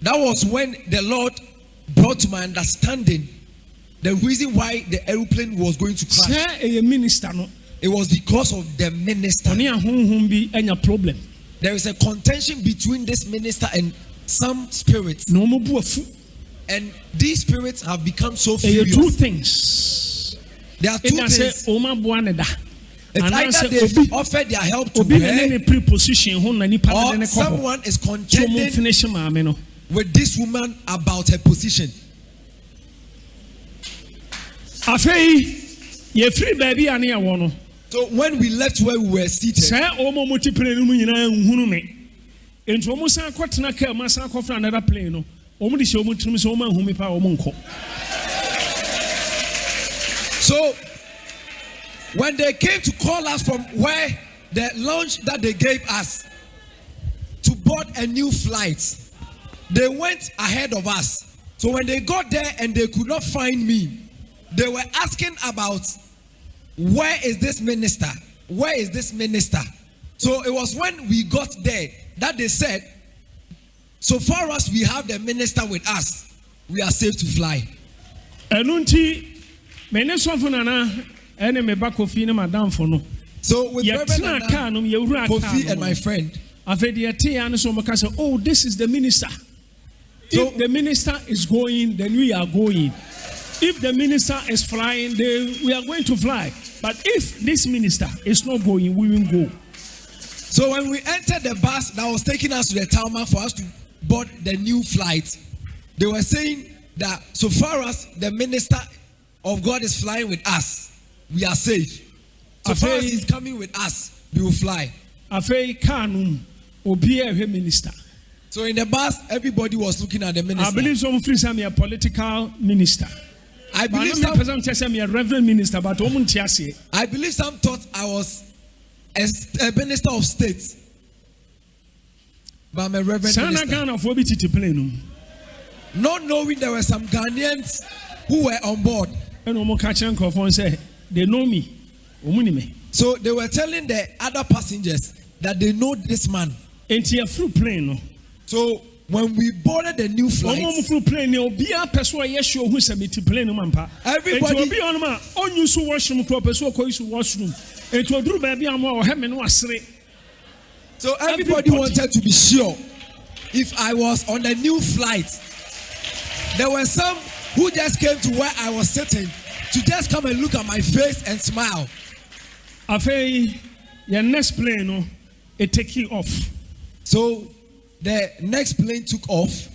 Speaker 5: That was when the Lord brought to my understanding the reason why the aeroplane was going to crash, it was because of the minister. There is a contention between this minister and some spirits. And these spirits have become so furious.
Speaker 6: Two things.
Speaker 5: There are two things. It's either they've offered their help to her, or someone is contending with this woman about her position. So when we left where we were seated, so when they came to call us from where the lounge that they gave us to board a new flight, they went ahead of us. So when they got there and they could not find me, they were asking about, where is this minister? Where is this minister? So it was when we got there that they said, so far as we have the minister with us, we are safe to fly. So with Reverend Nana, Kofi and my friend,
Speaker 6: oh, this is the minister. If the minister is going, then we are going. If the minister is flying, then we are going to fly. But if this minister is not going, we will go.
Speaker 5: So when we entered the bus that was taking us to the tarmac for us to board the new flight, they were saying that so far as the minister of God is flying with us, we are safe. So far as he's coming with us, we will fly. So in the bus, everybody was looking at the minister.
Speaker 6: I believe some friends are a political minister.
Speaker 5: I believe some
Speaker 6: a reverend minister, but
Speaker 5: I believe some thought I was a minister of state, but I'm a reverend minister. Not knowing there were some Ghanaians who were on board.
Speaker 6: They know me.
Speaker 5: So they were telling the other passengers that they know this man. So when we boarded the new flight, so everybody wanted to be sure if I was on the new flight. There were some who just came to where I was sitting to just come and look at my face and smile.
Speaker 6: Your next plane, it take you off.
Speaker 5: So the next plane took off.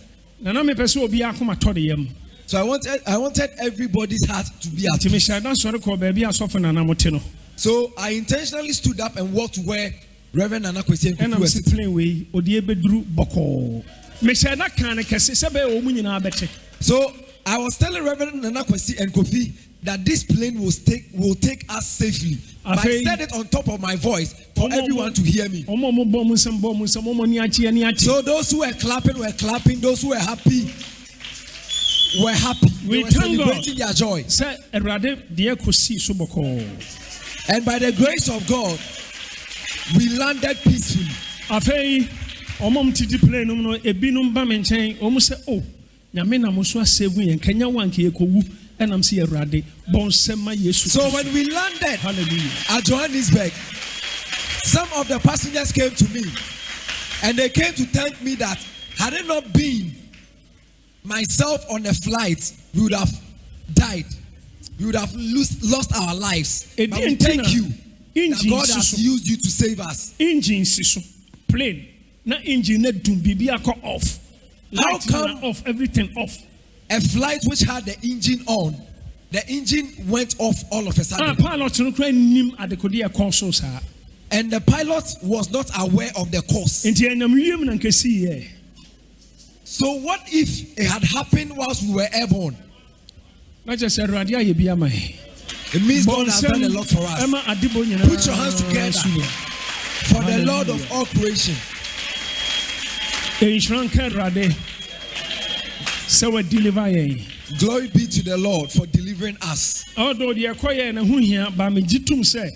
Speaker 5: So I wanted everybody's heart to be at peace. So I intentionally stood up and walked to where Reverend Nana Kwesi and Kofi was sitting. So I was telling Reverend Nana Kwesi and Kofi that this plane will take us safely. But I said it on top of my voice for everyone to hear me. So those who were clapping. Those who were happy. They were celebrating their joy. And by the grace of God, we landed peacefully. So when we landed at Johannesburg, some of the passengers came to me and they came to thank me that had it not been myself on the flight, we would have died. We would have lost our lives. But we thank you that God has used you to save us.
Speaker 6: Plane, na engine na off. How come off everything off?
Speaker 5: A flight which had the engine on, the engine went off all of a sudden. And the pilot was not aware of the course. So what if it had happened whilst we were airborne? It means God has done a lot for us. Put your hands together for the Lord of all creation. Glory be to the Lord for delivering us.
Speaker 6: Although the acquire and who say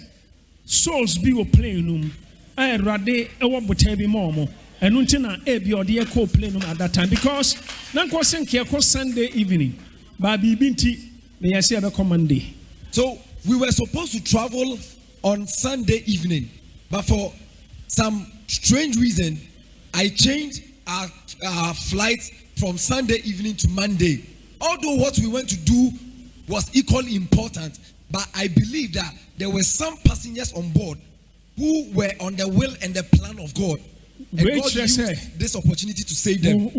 Speaker 6: souls be playing I rade a wabotabi momo and untina ebi or the echo plenum at that time because Nanko Senkia Sunday evening Babi Binti Me I see about Monday.
Speaker 5: So we were supposed to travel on Sunday evening, but for some strange reason, I changed our flight from Sunday evening to Monday. Although what we went to do was equally important, but I believe that there were some passengers on board who were on the will and the plan of God. And God used this opportunity to save them.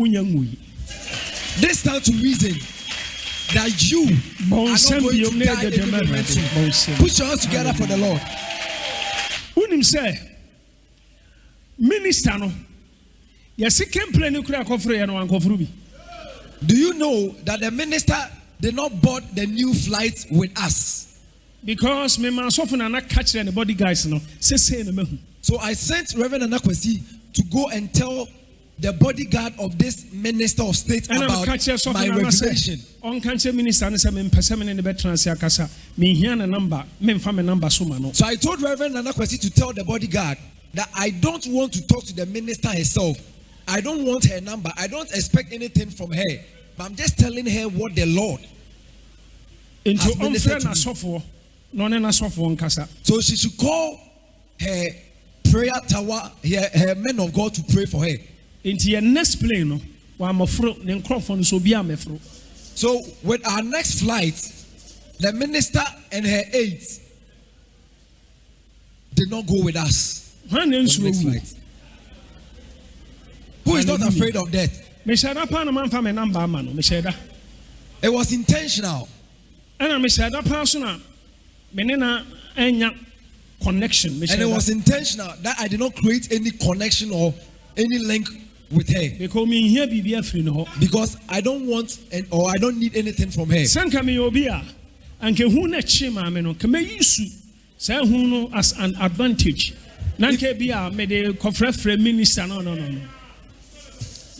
Speaker 5: This stands to reason that you are not going to die any moment soon. Put your hands together for the Lord.
Speaker 6: Unim say, Minister no, yes, can play nuclear coffee and one coffee.
Speaker 5: Do you know that the minister did not board the new flight with us?
Speaker 6: Because me man so often are not catching the body guys no.
Speaker 5: So I sent Reverend Anakwesi to go and tell the bodyguard of this minister of state about my revelation.
Speaker 6: On cancer minister and some person in the veterans akasa. Me here na number, me family number so man.
Speaker 5: So I told Reverend Anakwesi to tell the bodyguard that I don't want to talk to the minister herself. I don't want her number. I don't expect anything from her. But I'm just telling her what the Lord has ministered to me. So she should call her prayer tower, her men of God to pray for her.
Speaker 6: Into your next plane,
Speaker 5: so with our next flight, the minister and her aides did not go with us. Who is not afraid of death? It was intentional.
Speaker 6: Connection.
Speaker 5: And it was intentional that I did not create any connection or any link with her. Because I don't want or I don't need anything from her.
Speaker 6: As an advantage.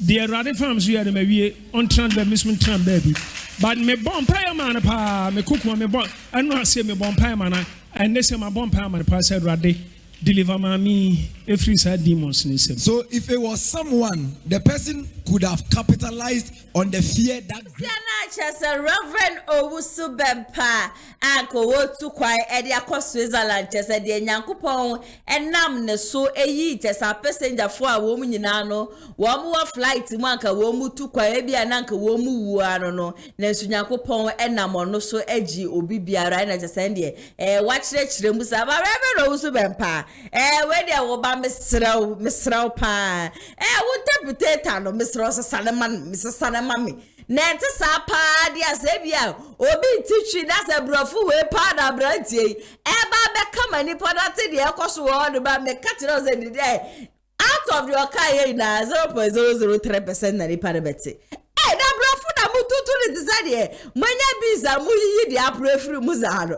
Speaker 6: The rather farms we are the on transfer baby. But me bomb pie man pa me cook me bomb. I know I say me bomb pie man and they say my bomb pie man pa said rather deliver me every side demons in him.
Speaker 5: So if it was someone, the person could have capitalized on the fear that
Speaker 2: Reverend OWUSU BEMPAH Uncle Wotu Kwai Eddie across Switzerland just said the Yankupon and Nam ne so a yeet as a passenger for a woman in Ano, one more flight to Manka Womu to Kwaebi and Uncle Womu Warano, Nensu Yankupon and Namon no so edgy or Bibia Rana just send ye. Watch the Chimusa, Reverend OWUSU BEMPAH. Where there were by Miss Rau Pa. What potato, Miss Rosa Salaman, Mrs. Salamami. Nente sapa dia sebia obi teaching that's a brofu we pada brantie eba be kama ni podate dia koso wo ba me catch us in there out of your car here na 0.003% na ni pada beti na brofu na mututu ni desade manya biza mu yi dia aprefri mu zaro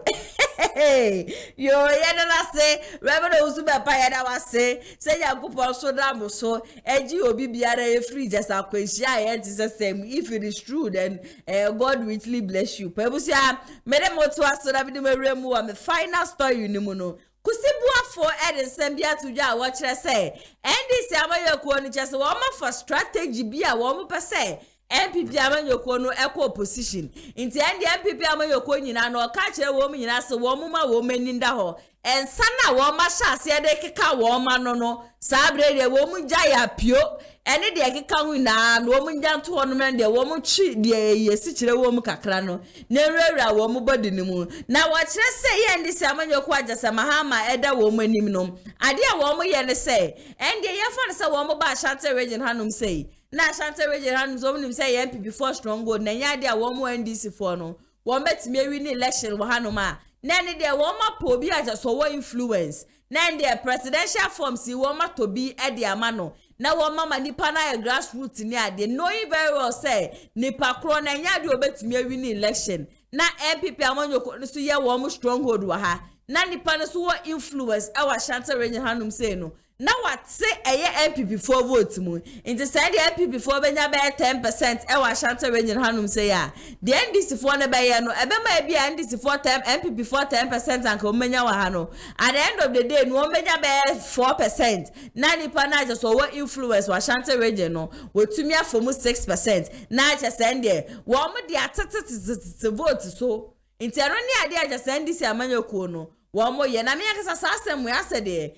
Speaker 2: yo yena say Reverend OWUSU BEMPAH yena wa say Yankopon so dam so eji obi biara e free just akwanhia yet is the same. If it is true then God richly bless you. Pebusia mere moto aso da bi de mewremu wa me final story ni mu no kusibuafo edensem bia to dwa wo kire say ndc amayekuo ni chese wo ma for strategy bia wo mo pese MPP amanyoko no equal opposition inti ndi MPP amanyoko nyina no ka kire wo mu nyina se wo mu ma wo mani nda ho ensa na wo ma sha se de keka wo ma no sabre de wo mu gya ya pio ene de keka hu na no wo mu gya nto ho no men de wo mu chi de yesi kire wo mu kakra no na ewura wo mu body ni mu na wo kire se ye ndi se amanyoko agasa mahama eda wo mu anim no ade a wo mu ye ne se ndi ye fa ne se wo mu ba Ashanti region hanum sei na Ashanti region hanum so nim se ye MP before strong gold na nya de a wo mu NDC for no wo metime wi ni election wo hanum a na ne de wo ma po bi aja so wo influence na de presidential form si wo ma to bi e de ama no na wo ma nipa na grassroots ni ade knowing very well say nipa kro na nya de obetime wi ni election na MPP amanyoko so ye wo mu stronghold wa ha na nipa no so wo influence e wa Ashanti region hanum say no na what say a MPP for vote mu into say the MPP for benya be 10% e wa Ashanti region hanum say ya the NDC for na be no e be ma bia NDC for 10 MPP for 10% anka o menya wa ha no at the end of the day no menya be 4% na nipa na just so influence wa Ashanti region no we tumi afomu 6% na just send there wo mo the atete vote so into no ni ade just send this amanyoko no Wamo ye na me akasa sasem we asede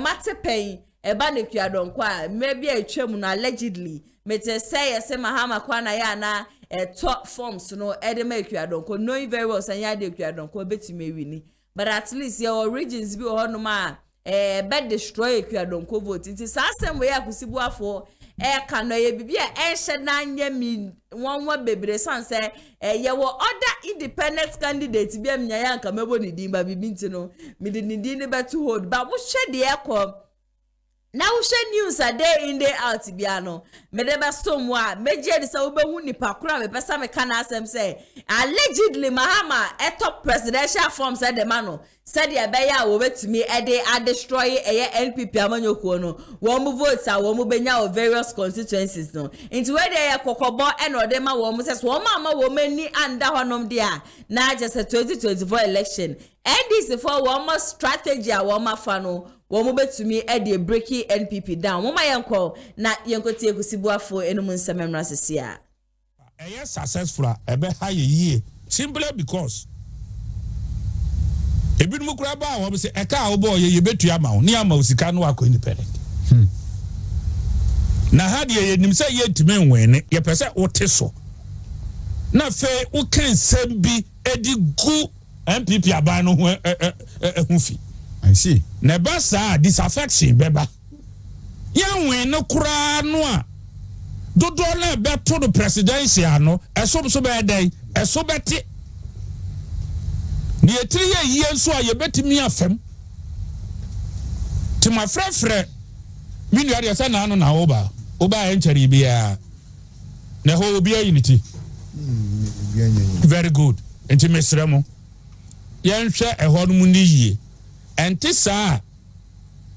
Speaker 2: mate pen ba ne kuadon kwa maybe a twam na allegedly mete say yese mahama kwa na ya na top forms no ede make kuadon ko knowing very well say ya de kuadon ko betime wini but at least your origins bi ho no ma bed destroy kuadon ko vote nti sasem we akusibu afo ka no ye bibia ehye na nya mi wonwa bebre sanse ye wo other independent candidate bi amnya ya nka mebo ni din ba bibi ntino mi di ni din be to hold ba wo hwe de ekọ na wo hwe news a day in day out bia no me de be somwa meje de sa wo be hu nipa kura me pesa me kana asem say allegedly mahama top presidential form said the man no said ya be ya wo betumi a destroy NPP amanyoko no wo mu votes a wo mu benya of various constituencies no into where they kokobo and o dem ma wo mu says wo ma wo mani anda honom dia na just a 2024 election NDC for wo mo strategy a wo ma fa no wo mu betumi de breaking NPP down wo ma yenko na yenko tie kusibuafo enum nsememra sesia
Speaker 7: successful ebe ha ye simply because ebin mu kura ba wo se eka wo boy ye betua ma wo ne ama osika no akọ independent na ha de ye nim se ye timi nwene ye pese wote so na fe wo kan sembi edi gu MPP aban no ho fi
Speaker 1: I see
Speaker 7: na ba sa disaffection beba ye nwen no kura no a dodo na be to the presidential no eso so be dey eso beti ni etiri ye nso a ye betimi afem ti ma frefre mi nu ade sa na no na oba encheri bia na ho obi unity very good enti mesremo ye nhwe ehọ no mu ni yie enti sa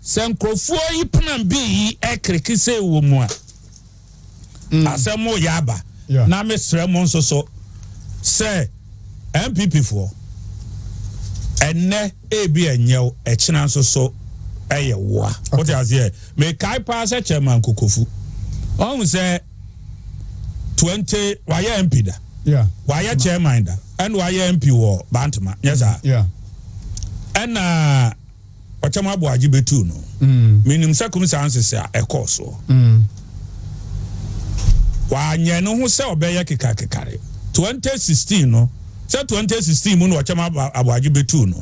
Speaker 7: senkrofo yi plan bi yi ekreki se wo mu a asemo yaba na mesremo nso so se MPP for enne ebi enyew echina nso so eye wa what you say me kai pass chairman kokofu on say 20 why MP da why chairman da and why MP wo bantama yes sir and ochama aboaji betu no minim circumstances e course wa nye no ho se obeye kekare 2016 no say 2016 mu no ochama aboaji betu no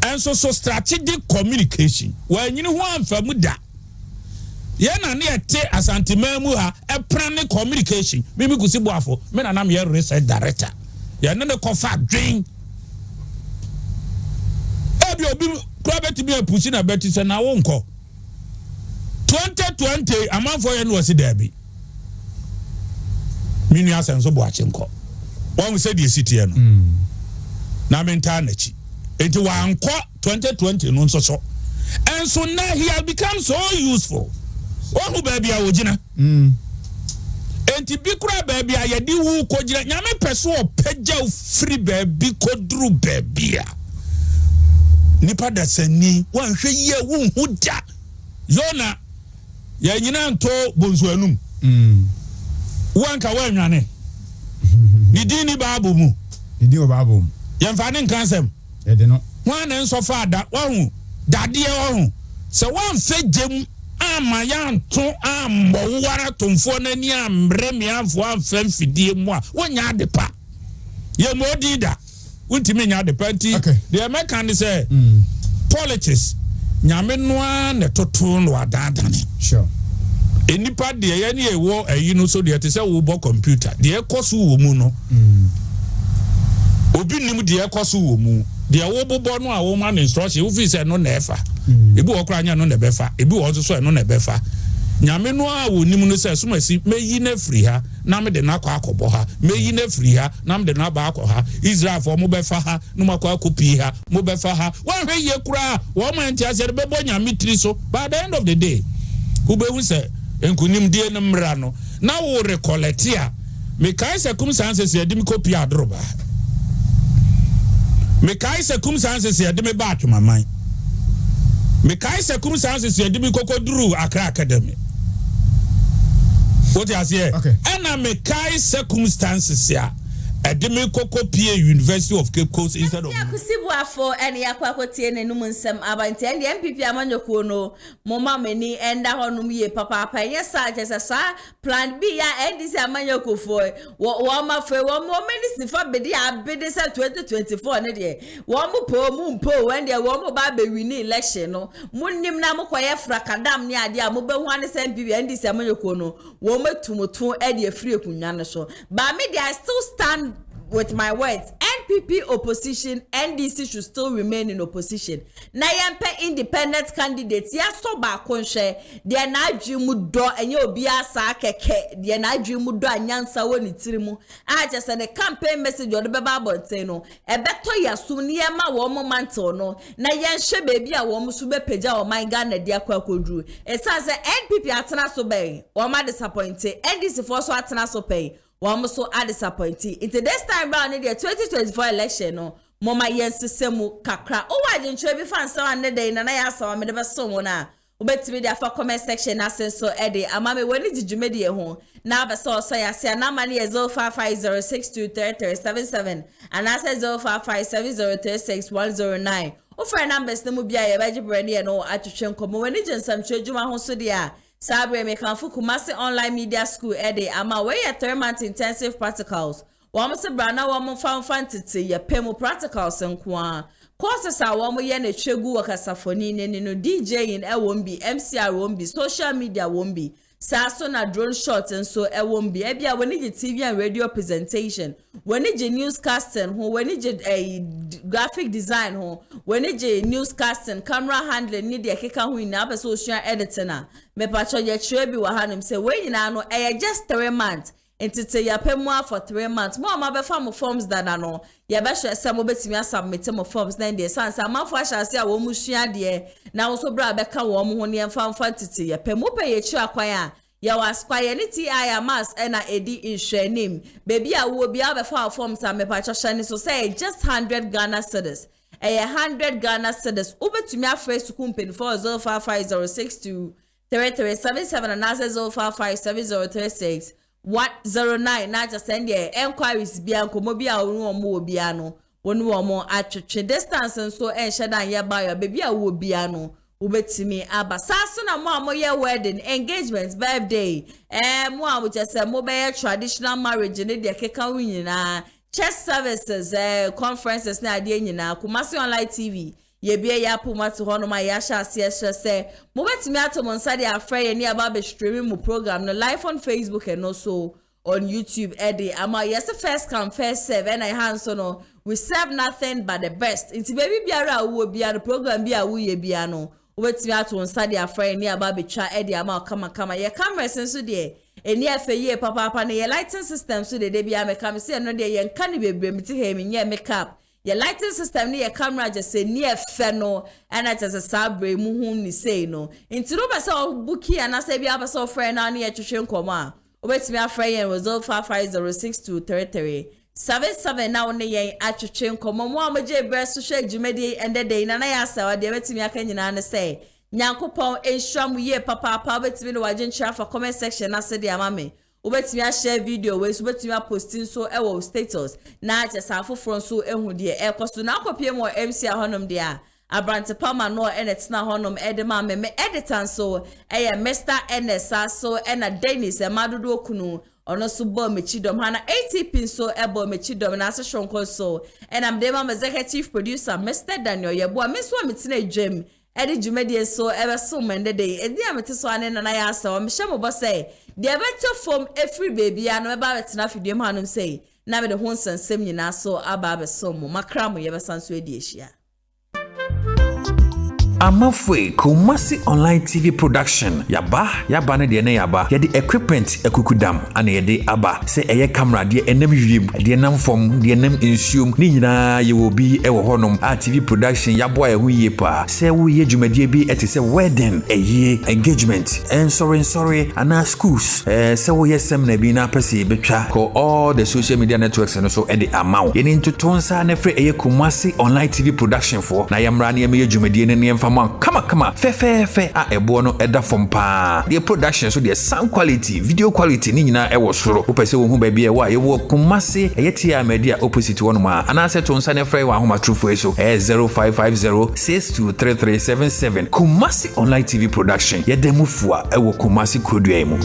Speaker 7: and so strategic communication wa nyini ho amfa mu da ye na ne ete asanteman mu ha e plan communication mimi kusi boafo me na nam ye research director ye ne kofa dwen obi private be push na beti se na wonko 2020 amanfo ye no wasi dabi minu asenso boache nko won se die city no na menta na chi enti wanko 2020 no nso so and so now he has become so useful who baby a wogina enti bikura baby a yedi wu ko gina nyame peso opagya free baby kodru baby a nipa da sani wanhwe ye wu huda yona ya nyina nto bonso anum wanka wanwane ni dini babu mu
Speaker 1: ni di babu mu
Speaker 7: yemfa ne nkansem
Speaker 1: de no
Speaker 7: wana nso faada wahu dade wahu se wan fejem ama ya nto ambo wara tonfo nani ambre me afo amfa mfidie mu a wonya adepa ye modida untimi nya adepa nti the American say politics nyame noa ne toto no adadane
Speaker 1: sure
Speaker 7: enipa de ye ne ewo ayi no so de te say wo bo computer de ekoso wo mu no obi nim de ekoso wo mu de wo bobo no a wo ma instruction wo fi say no na efa ebi wo kra nya no na befa ebi wo so no na befa nyame no a wo nim no se so masi meyi na firi ha na me de na akọ akọbọ ha meyi na firi ha na me de na ba akọ ha Israel for mo be fa ha no makọ akọpi ha mo be fa ha wan hwe ye kura wo man ti ase be bo nyame tiri so by the end of the day who be hu se enkunim die no mra no na wo recollect a me kai circumstances ye de me copy adroba me kai circumstances ye de me ba atwamaman me kai circumstances ye de me kokoduru Accra Academy. What you say?
Speaker 3: Okay.
Speaker 7: And I me kai circumstances ya Edeme Koko PA University of Cape Coast instead of
Speaker 2: Yakusibu for any aquacotian and Numunsam Abanti and the MPP Amanyokuno, Moma Meni, and Honumi, Papa, yes, such as a sa plan B, and this Amanyoko for what my for 1 more minutes for Bedia Bidis at 2024. One more moon po when they were baby we need election. No Munim Namokoya Frakadam near the Amoba 1 MPP and this Amanyokuno, woman to Motu Eddie Free Kunyana show. But me, I still stand with my words. NPP opposition, NDC should still remain in opposition. Na yempe independent candidates ya so ba konhwe de na adwemu do enye obi asa keke de na adwemu do anyansa woni tirimu a just the campaign message odo beba bonten no ebeto yasu ne ma wo mo mantle no na yenhwe bebi a wo mo so be pagya o man Ghana de akwakodru esa se NPP atena so be wo ma disappointed NDC for so atena so pay one so are disappointed. It's this time round in the 2024 election, no. Mama yensisemu kakra. Oh, I didn't try before and the day, and I asked me never someone. Ubet me there for comment section. I said so, Eddie. Amami, when did you media home? Now, but so I say, now money is 0550623377, and I said 0557036109. Oh, for numbers, the Mubia, Baji Brandy, and all at Chenko. When you just some children, Honsudia. Sabre me kanfu Kumasi online media school ede ama we ya 3-month intensive practicals. Wamo se brana wamo fanfantiti ya pemu practicals nkwa. Courses a wamo ye ne twegu wakasafoni ne no DJ in wombi, MCR wombi, social media wombi. Saso na drone shots and so wombi. Ebia when je TV and radio presentation. When je newscasting ho, when je graphic design ho, when je newscasting, camera handling ni de keka ho ina be social editor na. Me pacho ye trebi wa hanim se we nyina no just 3 months. Entite ya pemwa for 3 months. Mo ma be fam forms that no. Ya be hwe se mo betimi submit mo forms na de sansa amafo ahyase a wo mu hua de na wo so bra be ka wo mo ho ne mfa tete ya pemu pe ye chi akwan a ya was kwaye ni ti mass na edi inhwanim baby a wo bia be fa forms a me pa hye so say just 100 Ghana cedis 100 Ghana cedis ubetumi afre su company for 0550623377 and 0557036109 na just send your enquiries bia nkomo bia onu omo bia no wonu omo atwetwe distance nso enhyedan ye ba ya baby a wo bia no ubetimi aba saso na mo amoye wedding engagement birthday mo amu just mo be traditional marriage ne de keka winyina church services conferences na ade nyina Kumasi online TV ye bia ya pomatu hono ma ya sha se mo betimi atomo nsa de afre ye ne aba be streaming mo program no live on Facebook and also on YouTube Eddie ama yes first come first serve and I hands no we serve nothing but the best inti baby biara wo bia no program bia wo ye bia no ubetimi ato nsa de afre ne aba betwa Eddie ama kama ye cameras nso de eni afa ye papa ne ye lighting system so de bia me kam se no de ye nka ne bebre mti he me nye makeup ye lighting system ne ye camera just say ne afa no and I just sabre mu hu ni say no inti no be say bookie and say bia be say friend na ne ye twetwe nkoma ubetimi afre ye was 0550623377 now ne ye atwetwe nkoma mo amaje bre social jumedi ende de na ya sawa de betimi aka nyina ne say Nyankopon enhwam ye papa betimi no waje nchira for comment section na se de amame ubetimi a share video we so betimi a posting so e wo status na je safo from so ehu de e koso na akopie mo MC a honom de a abrante pama no enetina honom edema me editor so e Mr NSA so e na Dennis e madodo okunu ono so bo mechidom hana ATP so e bo mechidom na se shonko so and am dem executive producer Mr Daniel yebo me so metina dwem Eddie Jumedi so ever so mende day edi amete so ane na ya asa o mhye mo bo say de beto from every baby anu e ba betina fidiem hanum say na me de ho nsensem nyina so aba be so mo makra mo ye be sanso edi ehia
Speaker 8: amafwe Kumasi online TV production yaba ne de ne yaba ye de equipment ekukudam ana ye de aba se eye camera de enam wiem de nam fom de enam ensuom ni nyina ye wo bi e wo honom a TV production yabo a hu ye pa se wo ye dwumadie bi ete se wedding eye engagement and sorry ana schools se wo ye seminar bi na pese betwa ko all the social media networks and so e de amaw ye ni ntotonsa na fre eye Kumasi online TV production for na yamra na ye dwumadie ne mfama kama fe a ebo no eda fom pa the production so the sound quality video quality ni nyina e wo soro wo pese wo hu ba bia wa ye wo Kumasi eye tia media opposite one ma ana se to nsa ne frɛ wa homa trufo so 0550623377 Kumasi online TV production ye demu fua e wo Kumasi kodua mu